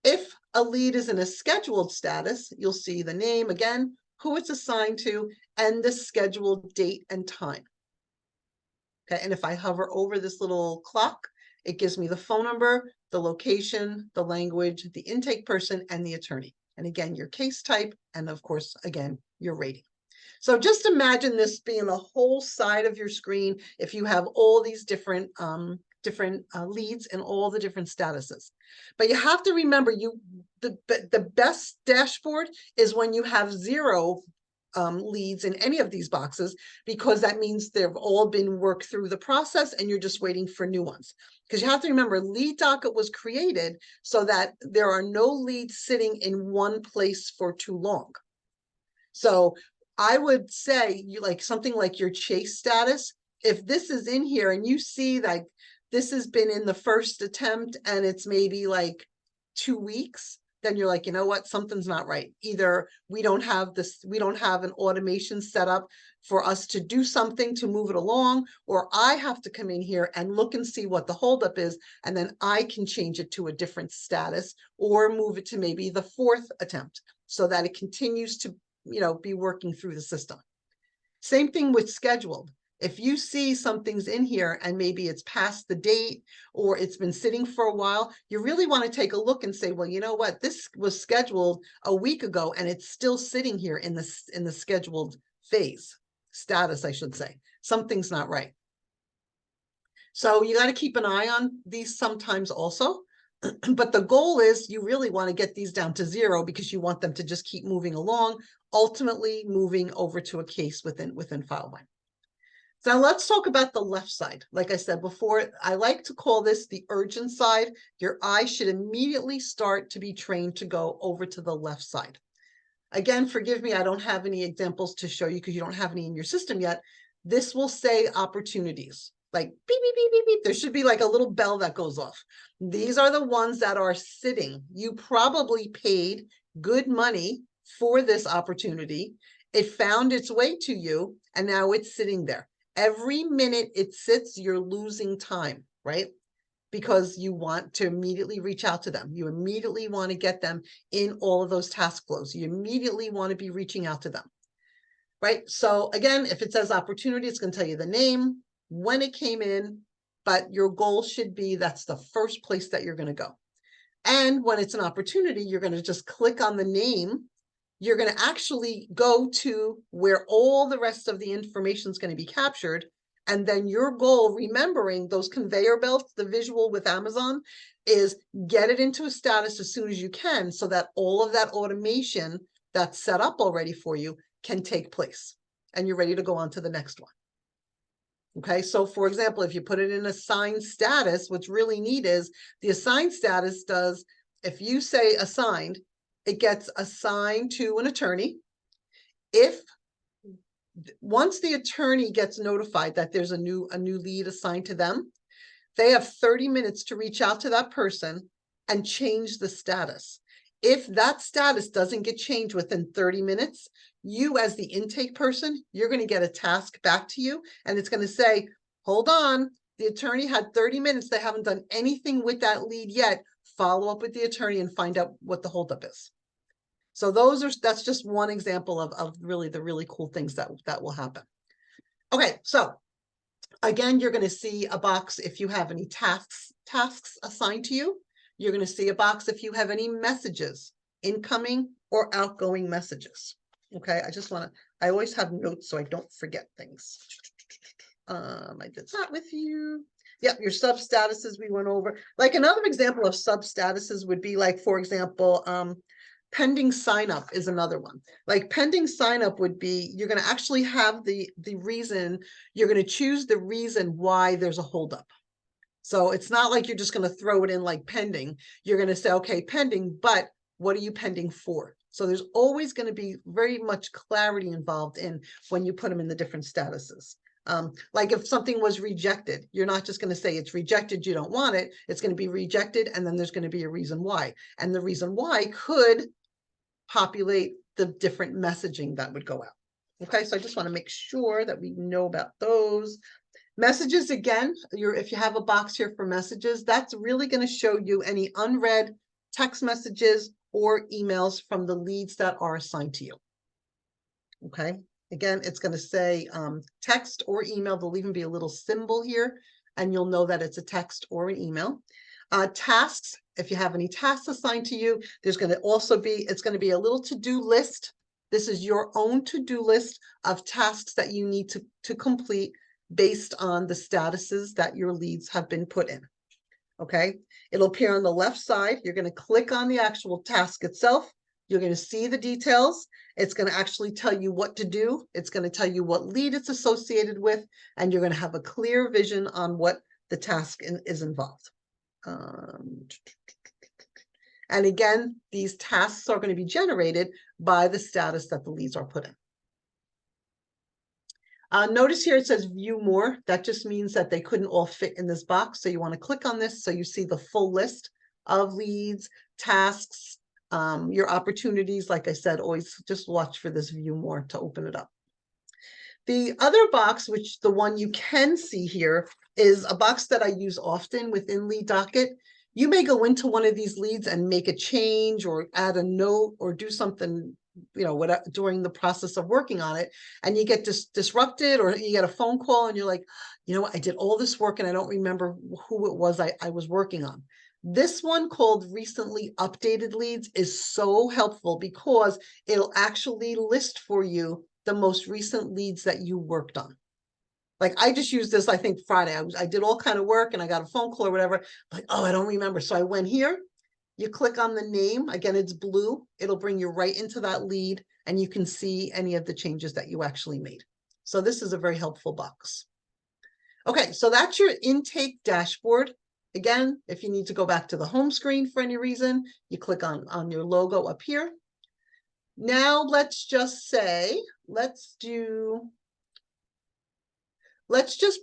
If a lead is in a scheduled status, you'll see the name again, who it's assigned to, and the scheduled date and time. Okay, and if I hover over this little clock, it gives me the phone number, the location, the language, the intake person, and the attorney. And again, your case type, and of course, again, your rating. So just imagine this being a whole side of your screen if you have all these different leads and all the different statuses. But you have to remember, the best dashboard is when you have 0 leads in any of these boxes, because that means they've all been worked through the process and you're just waiting for new ones. Because you have to remember, lead docket was created so that there are no leads sitting in one place for too long. So I would say, you like something like your Chase status, if this is in here and you see that this has been in the first attempt and it's maybe like 2 weeks, then you're like, you know what, something's not right. Either we don't have an automation set up for us to do something to move it along, or I have to come in here and look and see what the holdup is, and then I can change it to a different status or move it to maybe the 4th attempt so that it continues to, be working through the system. Same thing with scheduled. If you see something's in here and maybe it's past the date or it's been sitting for a while, you really want to take a look and say, well, you know what, this was scheduled a week ago and it's still sitting here in the scheduled phase, status, I should say. Something's not right. So you got to keep an eye on these sometimes also. But the goal is you really want to get these down to 0 because you want them to just keep moving along, ultimately moving over to a case within FileMine. So now let's talk about the left side. Like I said before, I like to call this the urgent side. Your eye should immediately start to be trained to go over to the left side. Again, forgive me, I don't have any examples to show you because you don't have any in your system yet. This will say opportunities, like beep, beep, beep, beep, beep. There should be like a little bell that goes off. These are the ones that are sitting. You probably paid good money for this opportunity. It found its way to you, and now it's sitting there. Every minute it sits, you're losing time, right? Because you want to immediately reach out to them. You immediately want to get them in all of those task flows. You immediately want to be reaching out to them, right? So again, if it says opportunity, it's going to tell you the name, when it came in, but your goal should be that's the first place that you're going to go. And when it's an opportunity, you're going to just click on the name. You're going to actually go to where all the rest of the information is going to be captured. And then your goal, remembering those conveyor belts, the visual with Amazon, is get it into a status as soon as you can so that all of that automation that's set up already for you can take place. And you're ready to go on to the next one. Okay, so for example, if you put it in assigned status, what's really neat is the assigned status does, if you say assigned, it gets assigned to an attorney. Once the attorney gets notified that there's a new lead assigned to them, they have 30 minutes to reach out to that person and change the status. If that status doesn't get changed within 30 minutes, you as the intake person, you're going to get a task back to you, and it's going to say, hold on, the attorney had 30 minutes. They haven't done anything with that lead yet. Follow up with the attorney and find out what the holdup is. So that's just one example of really the really cool things that will happen. Okay, so again, you're going to see a box if you have any tasks assigned to you. You're going to see a box if you have any messages, incoming or outgoing messages. Okay, I always have notes so I don't forget things. I did that with you. Yep, your sub statuses we went over. Like another example of sub statuses would be like, for example, pending sign up is another one. Like pending sign up would be, you're going to actually have the reason, you're going to choose the reason why there's a holdup. So it's not like you're just going to throw it in like pending. You're going to say, okay, pending, but what are you pending for? So there's always going to be very much clarity involved in when you put them in the different statuses. Like if something was rejected, you're not just going to say it's rejected, you don't want it. It's going to be rejected, and then there's going to be a reason why. And the reason why could populate the different messaging that would go out. Okay, so I just want to make sure that we know about those. Messages, again, if you have a box here for messages, that's really going to show you any unread text messages or emails from the leads that are assigned to you. Okay, again, it's going to say text or email. There'll even be a little symbol here, and you'll know that it's a text or an email. Tasks, if you have any tasks assigned to you, there's going to also be, it's going to be a little to-do list. This is your own to-do list of tasks that you need to complete based on the statuses that your leads have been put in. Okay, it'll appear on the left side. You're going to click on the actual task itself. You're going to see the details. It's going to actually tell you what to do. It's going to tell you what lead it's associated with, and you're going to have a clear vision on what the task is involved. And again, these tasks are going to be generated by the status that the leads are put in. Notice here it says view more. That just means that they couldn't all fit in this box. So you want to click on this so you see the full list of leads, tasks, your opportunities. Like I said, always just watch for this view more to open it up. The other box, which the one you can see here, is a box that I use often within Lead Docket. You may go into one of these leads and make a change or add a note or do something, you know, whatever, during the process of working on it, and you get disrupted, or you get a phone call and you're like, you know what, I did all this work and I don't remember who it was I was working on. This one called recently updated leads is so helpful because it'll actually list for you the most recent leads that you worked on. Like I just used this, I think Friday, I did all kind of work and I got a phone call or whatever, like, oh, I don't remember. So I went here, you click on the name, again, it's blue. It'll bring you right into that lead and you can see any of the changes that you actually made. So this is a very helpful box. Okay, so that's your intake dashboard. Again, if you need to go back to the home screen for any reason, you click on your logo up here. Now let's just say, let's just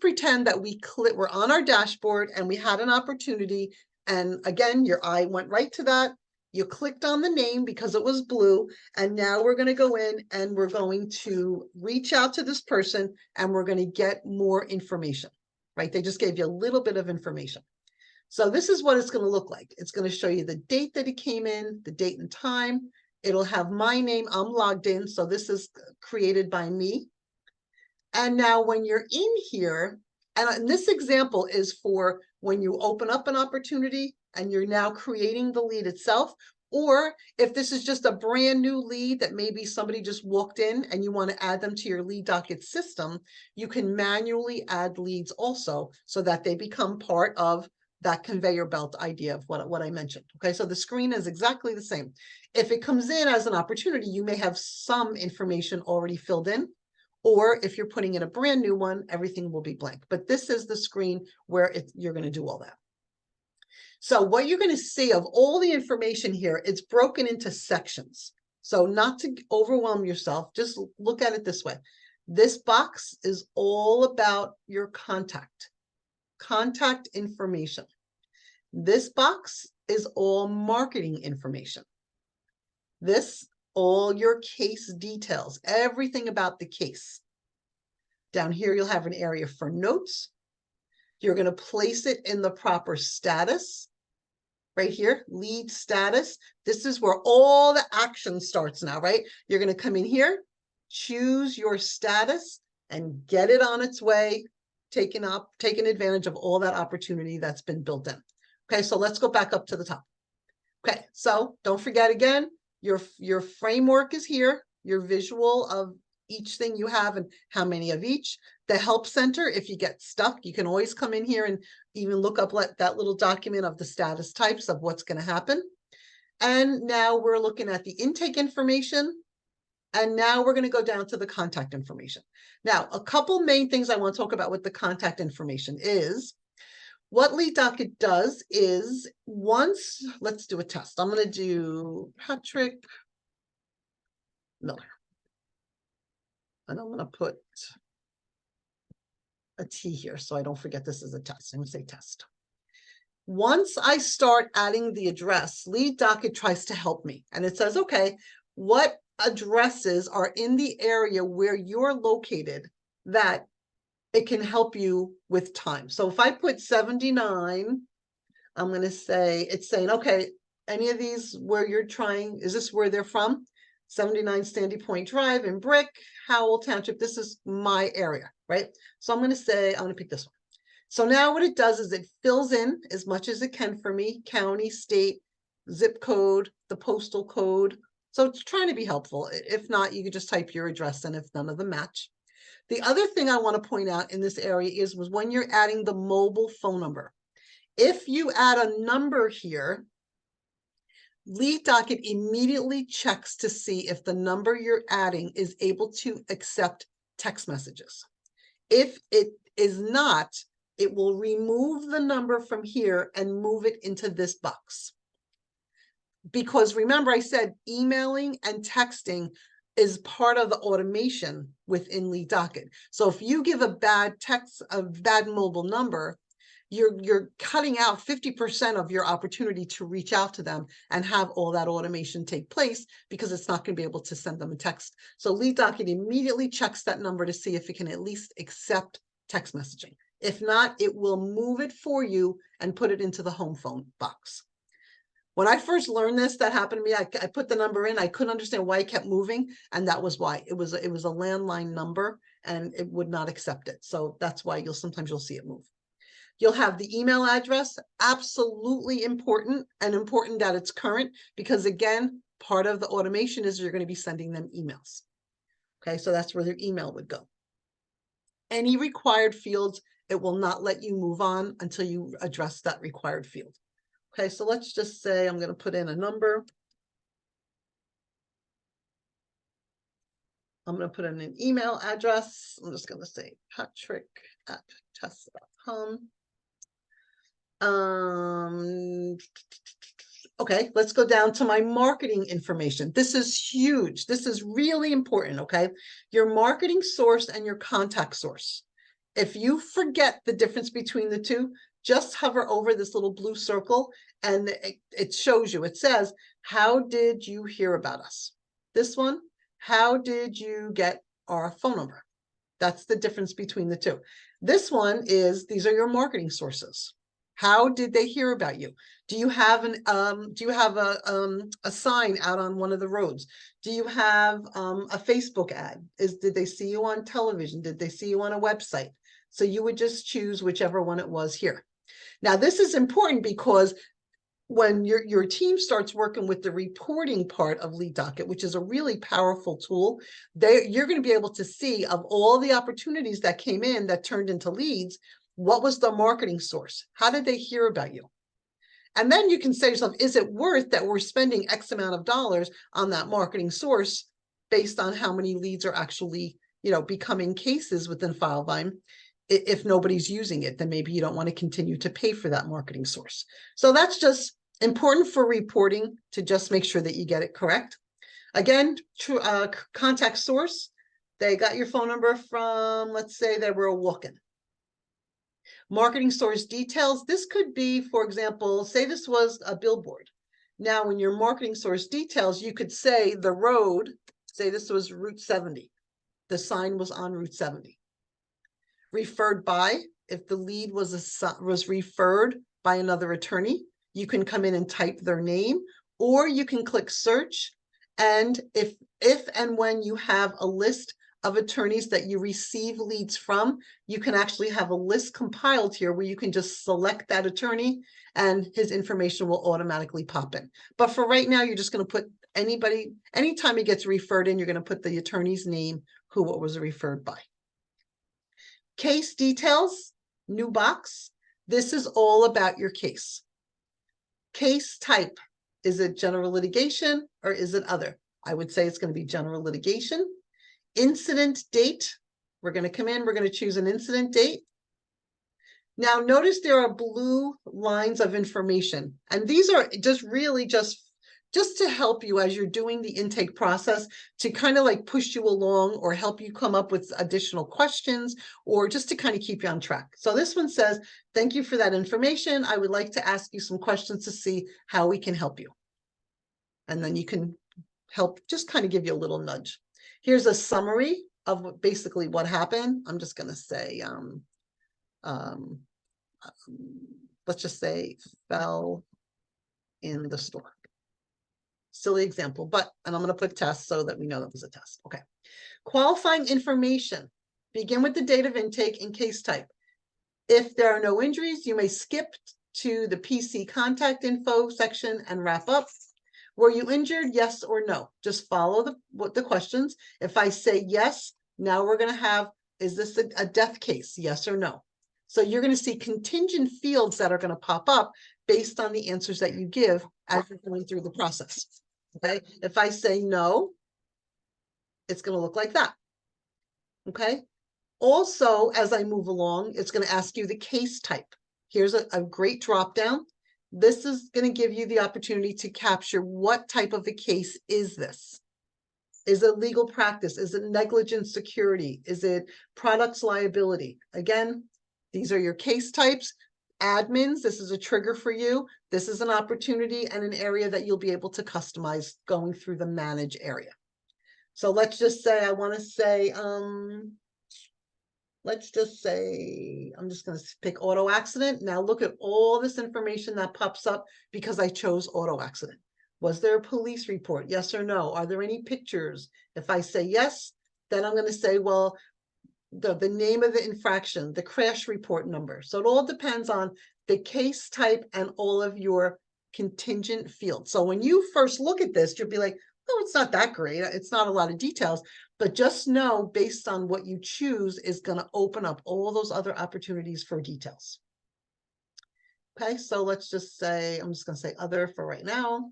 pretend that we're on our dashboard and we had an opportunity. And again, your eye went right to that. You clicked on the name because it was blue. And now we're going to go in and we're going to reach out to this person and we're going to get more information, right? They just gave you a little bit of information. So this is what it's going to look like. It's going to show you the date that it came in, the date and time. It'll have my name. I'm logged in. So this is created by me. And now when you're in here, and this example is for when you open up an opportunity and you're now creating the lead itself, or if this is just a brand new lead that maybe somebody just walked in and you want to add them to your Lead Docket system, you can manually add leads also so that they become part of that conveyor belt idea of what I mentioned. Okay, so the screen is exactly the same. If it comes in as an opportunity, you may have some information already filled in. Or if you're putting in a brand new one, everything will be blank. But this is the screen where you're going to do all that. So what you're going to see of all the information here, it's broken into sections. So not to overwhelm yourself, just look at it this way. This box is all about your contact information. This box is all marketing information. This, all your case details, everything about the case. Down here, you'll have an area for notes. You're going to place it in the proper status. Right here, lead status. This is where all the action starts now, right? You're going to come in here, choose your status, and get it on its way, taking advantage of all that opportunity that's been built in. Okay, so let's go back up to the top. Okay, so don't forget again, your framework is here, your visual of each thing you have and how many of each. The help center, if you get stuck, you can always come in here and even look up that little document of the status types of what's going to happen. And now we're looking at the intake information. And now we're going to go down to the contact information. Now, a couple main things I want to talk about with the contact information is what Lead Docket does is once, let's do a test. I'm going to do Patrick Miller. And I'm going to put a T here so I don't forget this is a test. I'm going to say test. Once I start adding the address, Lead Docket tries to help me. And it says, okay, what addresses are in the area where you're located that it can help you with time. So if I put 79, I'm going to say, it's saying, okay, any of these where you're trying, is this where they're from? 79 Sandy Point Drive in Brick, Howell Township. This is my area, right? So I'm going to say, I'm going to pick this one. So now what it does is it fills in as much as it can for me, county, state, zip code, the postal code. So it's trying to be helpful. If not, you could just type your address in if none of them match. The other thing I want to point out in this area was when you're adding the mobile phone number. If you add a number here, Lead Docket immediately checks to see if the number you're adding is able to accept text messages. If it is not, it will remove the number from here and move it into this box. Because remember, I said emailing and texting is part of the automation within Lead Docket. So if you give a bad mobile number, you're cutting out 50% of your opportunity to reach out to them and have all that automation take place because it's not going to be able to send them a text. So Lead Docket immediately checks that number to see if it can at least accept text messaging. If not, it will move it for you and put it into the home phone box. When I first learned this, that happened to me. I put the number in. I couldn't understand why it kept moving. And that was why. It was a landline number and it would not accept it. So that's why sometimes you'll see it move. You'll have the email address, absolutely important, and important that it's current because again, part of the automation is you're going to be sending them emails. Okay, so that's where their email would go. Any required fields, it will not let you move on until you address that required field. Okay, so let's just say I'm going to put in a number. I'm going to put in an email address. I'm just going to say patrick@tesla.com. Okay, let's go down to my marketing information. This is huge. This is really important, okay? Your marketing source and your contact source. If you forget the difference between the two, just hover over this little blue circle and it shows you. It says, how did you hear about us? This one, how did you get our phone number? That's the difference between the two. This one is, these are your marketing sources. How did they hear about you? Do you have a sign out on one of the roads? Do you have a Facebook ad? Did they see you on television? Did they see you on a website? So you would just choose whichever one it was here. Now, this is important because when your team starts working with the reporting part of Lead Docket, which is a really powerful tool, you're going to be able to see of all the opportunities that came in that turned into leads, what was the marketing source? How did they hear about you? And then you can say to yourself, is it worth that we're spending X amount of dollars on that marketing source based on how many leads are actually, becoming cases within FileVine? If nobody's using it, then maybe you don't want to continue to pay for that marketing source. So that's just important for reporting to just make sure that you get it correct. Again, contact source, they got your phone number from, let's say they were a walk-in. Marketing source details, this could be, for example, say this was a billboard. Now, in your marketing source details, you could say the road, say this was Route 70. The sign was on Route 70. Referred by, if the lead was referred by another attorney, you can come in and type their name, or you can click search. And if and when you have a list of attorneys that you receive leads from, you can actually have a list compiled here where you can just select that attorney and his information will automatically pop in. But for right now, you're just going to put anytime he gets referred in, you're going to put the attorney's name who it was referred by. Case details, new box. This is all about your case. Case type, is it general litigation or is it other? I would say it's going to be general litigation. Incident date, we're going to come in, we're going to choose an incident date. Now notice there are blue lines of information, and these are just really just to help you as you're doing the intake process, to kind of like push you along or help you come up with additional questions, or just to kind of keep you on track. So this one says, thank you for that information. I would like to ask you some questions to see how we can help you. And then you can help, just kind of give you a little nudge. Here's a summary of basically what happened. I'm just going to say, let's just say fell in the store. Silly example, but, and I'm going to put test so that we know that was a test. Okay. Qualifying information. Begin with the date of intake and case type. If there are no injuries, you may skip to the PC contact info section and wrap up. Were you injured? Yes or no? Just follow the questions. If I say yes, now we're going to have, is this a death case? Yes or no? So you're going to see contingent fields that are going to pop up based on the answers that you give as you're going through the process. Okay. If I say no, it's going to look like that. Okay. Also, as I move along, it's going to ask you the case type. Here's a great drop down. This is going to give you the opportunity to capture what type of a case is this. Is it legal practice? Is it negligent security? Is it products liability? Again, these are your case types. Admins, this is a trigger for you. This is an opportunity and an area that you'll be able to customize going through the manage area. So let's just say, I want to say, let's just say, I'm just going to pick auto accident. Now look at all this information that pops up because I chose auto accident. Was there a police report? Yes or no? Are there any pictures? If I say yes, then I'm going to say, well, the name of the infraction, the crash report number. So it all depends on the case type and all of your contingent fields. So when you first look at this, you'll be like, oh, it's not that great. It's not a lot of details, but just know based on what you choose is going to open up all those other opportunities for details. Okay, so let's just say, I'm just going to say other for right now.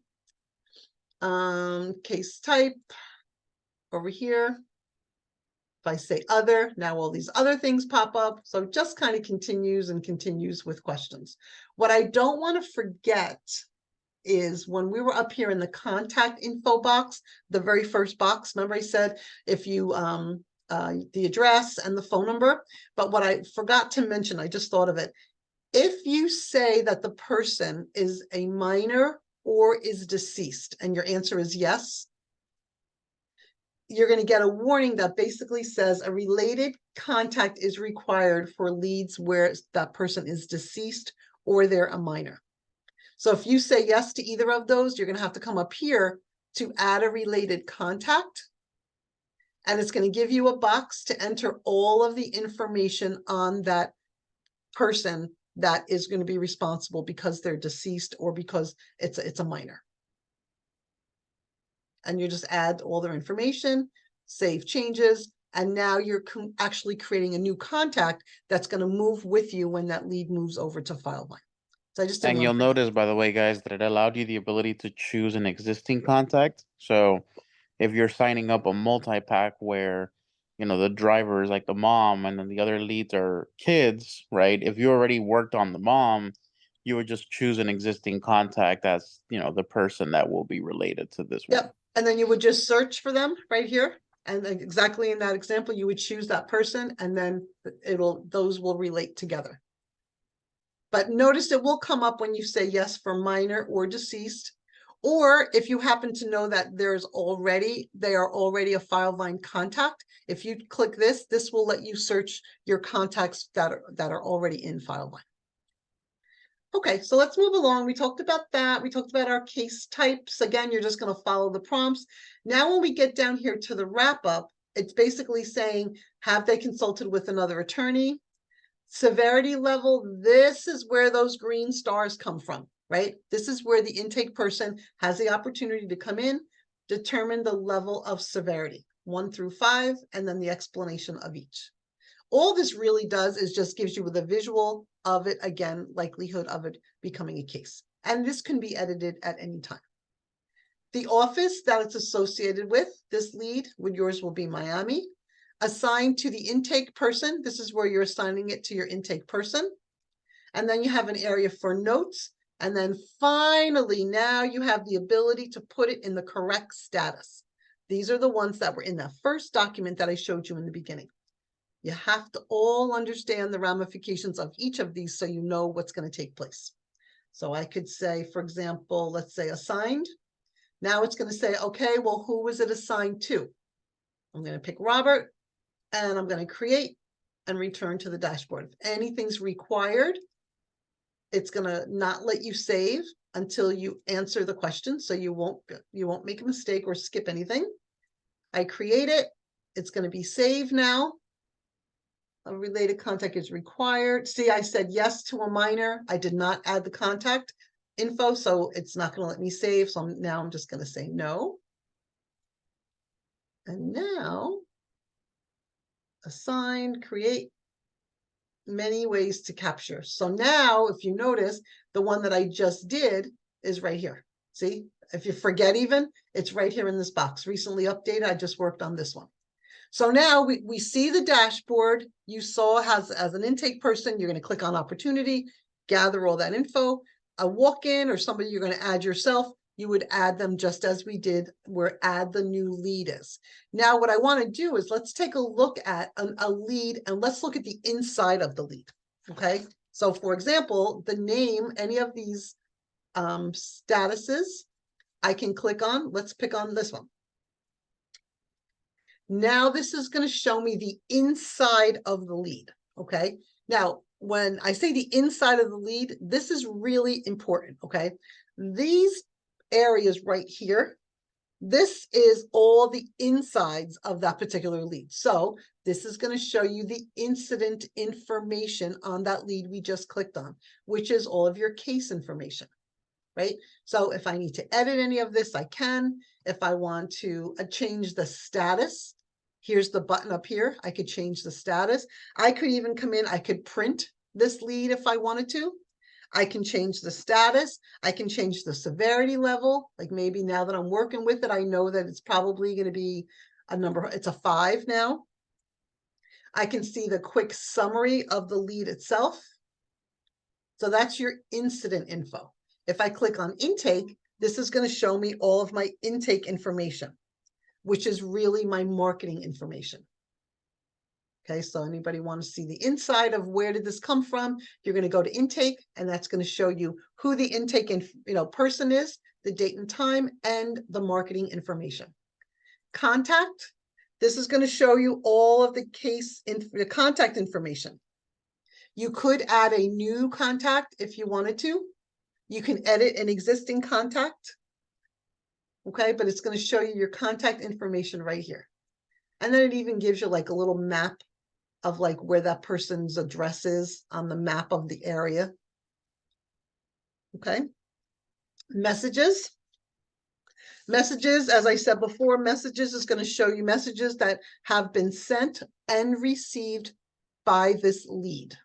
Case type over here. If I say other, now all these other things pop up. So it just kind of continues and continues with questions. What I don't want to forget is when we were up here in the contact info box, the very first box, remember I said, if you, the address and the phone number, but what I forgot to mention, I just thought of it. If you say that the person is a minor or is deceased and your answer is yes, you're going to get a warning that basically says a related contact is required for leads where that person is deceased or they're a minor. So if you say yes to either of those, you're going to have to come up here to add a related contact. And it's going to give you a box to enter all of the information on that person that is going to be responsible because they're deceased or because it's a minor. And you just add all their information, save changes, and now you're actually creating a new contact that's going to move with you when that lead moves over to file line. So I just and you'll notice, by the way, guys, that it allowed you the ability to choose an existing contact. So if you're signing up a multi-pack where, you know, the driver is like the mom and then the other leads are kids, right? If you already worked on the mom, you would just choose an existing contact as, you know, the person that will be related to this one. Yep. And then you would just search for them right here. And exactly in that example, you would choose that person and then those will relate together. But notice it will come up when you say yes for minor or deceased, or if you happen to know that they are already a file line contact. If you click this, this will let you search your contacts that are already in file line. Okay, so let's move along. We talked about that. We talked about our case types. Again, you're just going to follow the prompts. Now, when we get down here to the wrap up, it's basically saying, have they consulted with another attorney? Severity level, this is where those green stars come from, right? This is where the intake person has the opportunity to come in, determine the level of severity. 1 through 5, and then the explanation of each. All this really does is just gives you with a visual of it, again, likelihood of it becoming a case. And this can be edited at any time. The office that it's associated with, this lead, with yours will be Miami. Assigned to the intake person, this is where you're assigning it to your intake person. And then you have an area for notes. And then finally, now you have the ability to put it in the correct status. These are the ones that were in that first document that I showed you in the beginning. You have to all understand the ramifications of each of these so you know what's going to take place. So I could say, for example, let's say assigned. Now it's going to say, okay, well, who was it assigned to? I'm going to pick Robert, and I'm going to create and return to the dashboard. If anything's required, it's going to not let you save until you answer the question, so you won't make a mistake or skip anything. I create it. It's going to be saved now. A related contact is required. See, I said yes to a minor. I did not add the contact info, so it's not going to let me save. So now I'm just going to say no. And now, assign, create, many ways to capture. So now, if you notice, the one that I just did is right here. See, if you forget even, it's right here in this box. Recently updated, I just worked on this one. So now we see the dashboard. You saw as an intake person, you're going to click on opportunity, gather all that info. A walk-in or somebody you're going to add yourself, you would add them just as we did where add the new lead is. Now what I want to do is let's take a look at a lead and let's look at the inside of the lead. Okay, so for example, the name, any of these statuses, I can click on. Let's pick on this one. Now this is going to show me the inside of the lead, okay? Now, when I say the inside of the lead, this is really important, okay? These areas right here, this is all the insides of that particular lead. So this is going to show you the incident information on that lead we just clicked on, which is all of your case information, right? So if I need to edit any of this, I can. If I want to change the status, here's the button up here. I could change the status. I could even come in, I could print this lead if I wanted to. I can change the status. I can change the severity level. Like maybe now that I'm working with it, I know that it's probably going to be a number, it's a 5 now. I can see the quick summary of the lead itself. So that's your incident info. If I click on intake, this is going to show me all of my intake information, which is really my marketing information. Okay, so anybody want to see the inside of where did this come from? You're going to go to intake, and that's going to show you who the intake person is, the date and time, and the marketing information. Contact, this is going to show you all of the the contact information. You could add a new contact if you wanted to. You can edit an existing contact. Okay, but it's going to show you your contact information right here. And then it even gives you like a little map of like where that person's address is on the map of the area. Okay. Messages. Messages, as I said before, messages is going to show you messages that have been sent and received by this lead.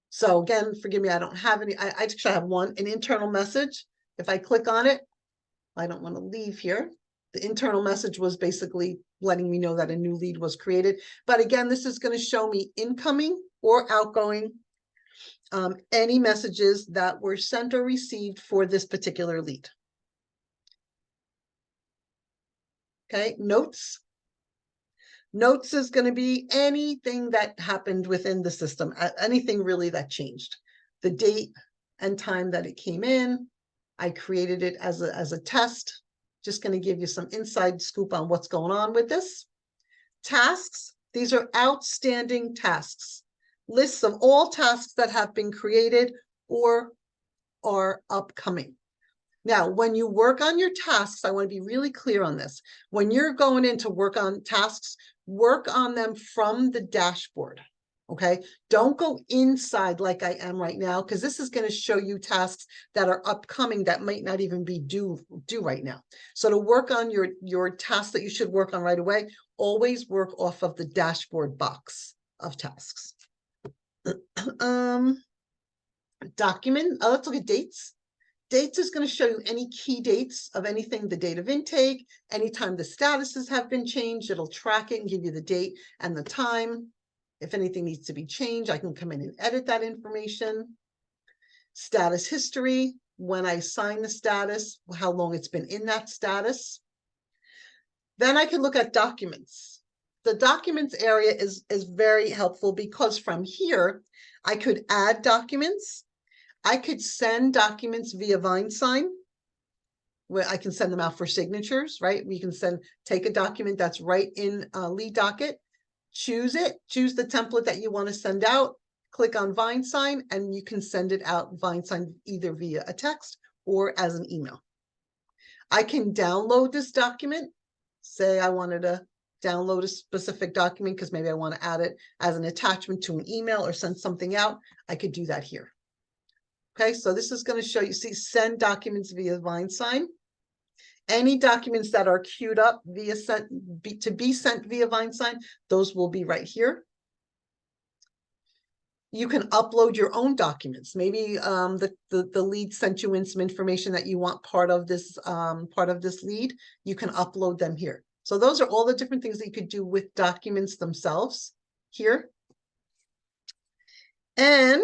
So again, forgive me, I don't have any, I actually have one, an internal message. If I click on it, I don't want to leave here. The internal message was basically letting me know that a new lead was created. But again, this is going to show me incoming or outgoing, any messages that were sent or received for this particular lead. Okay, notes. Notes is going to be anything that happened within the system, anything really that changed. The date and time that it came in. I created it as a test. Just going to give you some inside scoop on what's going on with this. Tasks, these are outstanding tasks. Lists of all tasks that have been created or are upcoming. Now, when you work on your tasks, I want to be really clear on this. When you're going in to work on tasks, work on them from the dashboard. Okay, don't go inside like I am right now, because this is going to show you tasks that are upcoming that might not even be due right now. So to work on your tasks that you should work on right away, always work off of the dashboard box of tasks. Document, let's look at dates. Dates is going to show you any key dates of anything, the date of intake, anytime the statuses have been changed, it'll track it and give you the date and the time. If anything needs to be changed, I can come in and edit that information. Status history, when I assign the status, how long it's been in that status. Then I can look at documents. The documents area is very helpful because from here, I could add documents. I could send documents via VineSign, where I can send them out for signatures, right? We can take a document that's right in Lead Docket, choose the template that you want to send out, click on VineSign, and you can send it out VineSign either via a text or as an email. I can download this document. Say I wanted to download a specific document because maybe I want to add it as an attachment to an email or send something out. I could do that here. Okay, so this is going to show you, see, send documents via VineSign. Any documents that are queued up via to be sent via VineSign, those will be right here. You can upload your own documents. Maybe the lead sent you in some information that you want part of this lead. You can upload them here. So those are all the different things that you could do with documents themselves here. And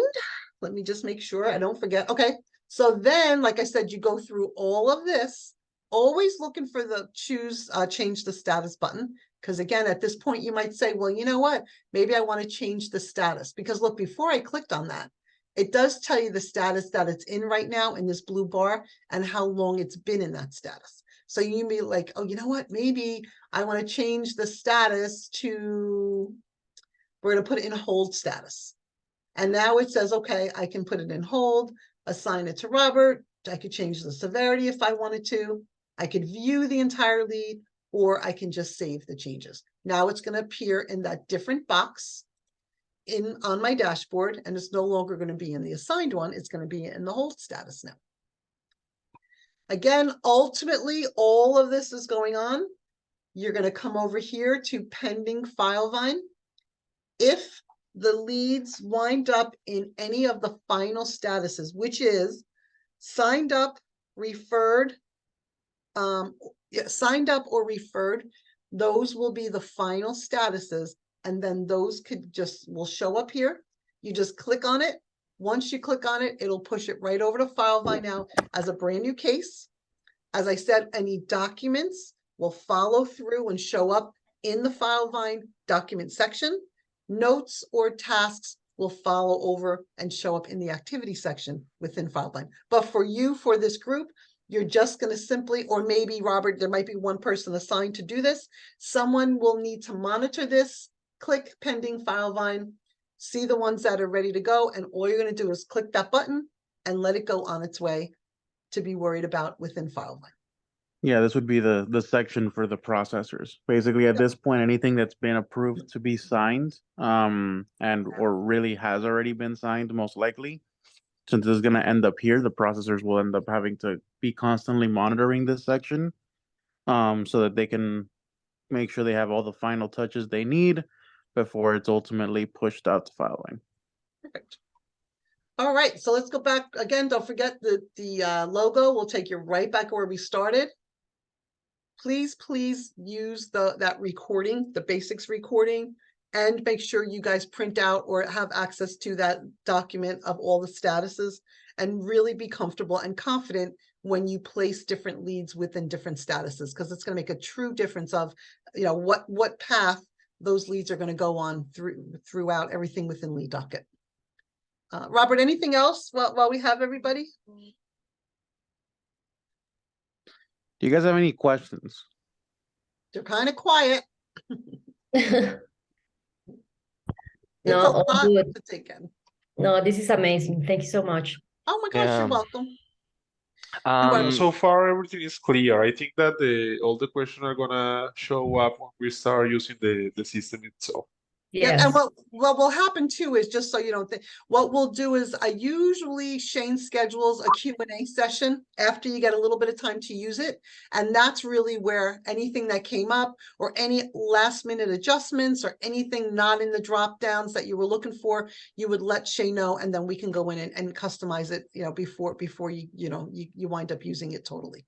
let me just make sure I don't forget. Okay, so then, like I said, you go through all of this, always looking for the change the status button. Because again, at this point, you might say, well, you know what? Maybe I want to change the status. Because look, before I clicked on that, it does tell you the status that it's in right now in this blue bar and how long it's been in that status. So you may be like, oh, you know what? Maybe I want to change the status to, we're going to put it in hold status. And now it says, okay, I can put it in hold, assign it to Robert. I could change the severity if I wanted to. I could view the entire lead, or I can just save the changes. Now it's going to appear in that different box on my dashboard, and it's no longer going to be in the assigned one. It's going to be in the hold status now. Again, ultimately, all of this is going on. You're going to come over here to pending FileVine. If the leads wind up in any of the final statuses, which is signed up, referred, signed up or referred, those will be the final statuses. And then those will show up here. You just click on it. Once you click on it, it'll push it right over to FileVine now as a brand new case. As I said, any documents will follow through and show up in the FileVine document section. Notes or tasks will follow over and show up in the activity section within FileVine. But for you, for this group, you're just going to simply, or maybe Robert, there might be one person assigned to do this. Someone will need to monitor this, click pending FileVine, see the ones that are ready to go. And all you're going to do is click that button and let it go on its way to be worried about within FileVine. Yeah, this would be the section for the processors. Basically, at this point, anything that's been approved to be signed, or really has already been signed, most likely, since it's going to end up here, the processors will end up having to be constantly monitoring this section, so that they can make sure they have all the final touches they need before it's ultimately pushed out to FileVine. Perfect. All right, so let's go back again. Don't forget the logo will take you right back where we started. Please use that recording, the basics recording, and make sure you guys print out or have access to that document of all the statuses, and really be comfortable and confident when you place different leads within different statuses, because it's going to make a true difference of, you know, what path those leads are going to go on throughout everything within Lead Docket. Robert, anything else while we have everybody? Do you guys have any questions? They're kind of quiet. No, It's a all lot good. to take in. No, this is amazing. Thank you so much. Oh my gosh, you're welcome. So far, everything is clear. I think that all the questions are gonna show up when we start using the system itself. Yeah, and Yes. what will happen too is, just so you don't think, what we'll do is Shane schedules a Q&A session after you get a little bit of time to use it. And that's really where anything that came up or any last minute adjustments or anything not in the drop downs that you were looking for, you would let Shay know, and then we can go in and customize it, before you wind up using it totally.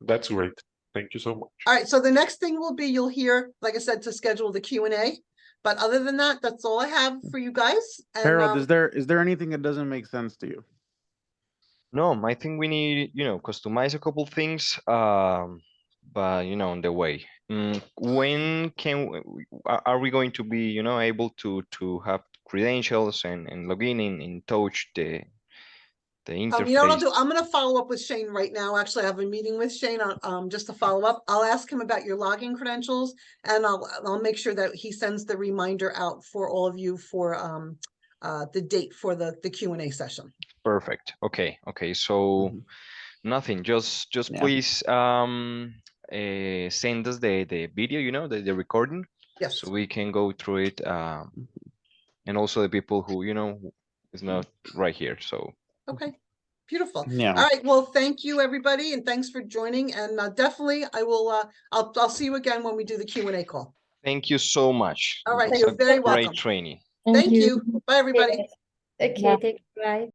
That's great. Thank you so much. All right, so the next thing will be, you'll hear, like I said, to schedule the Q&A. But other than that, that's all I have for you guys. And Harold, is there anything that doesn't make sense to you? No, I think we need, customize a couple things, but on the way. When are we going to be, able to have credentials and log in touch the you know what I'll interface? do? I'm going to follow up with Shane right now. Actually, I have a meeting with Shane on just to follow up. I'll ask him about your login credentials, and I'll make sure that he sends the reminder out for all of you for the date for the Q&A session. Perfect. Okay. So nothing. Just Yeah. please send us the video, the recording, Yes. so we can go through it. And also the people who is not right here. So Okay. Beautiful. Yeah. All right. Well, thank you, everybody, and thanks for joining. And definitely, I will. I'll see you again when we do the Q&A call. thank you so much. All right. It's You're a very great welcome. training. Thank you. Bye, everybody. Yes. Okay, thank you. Bye.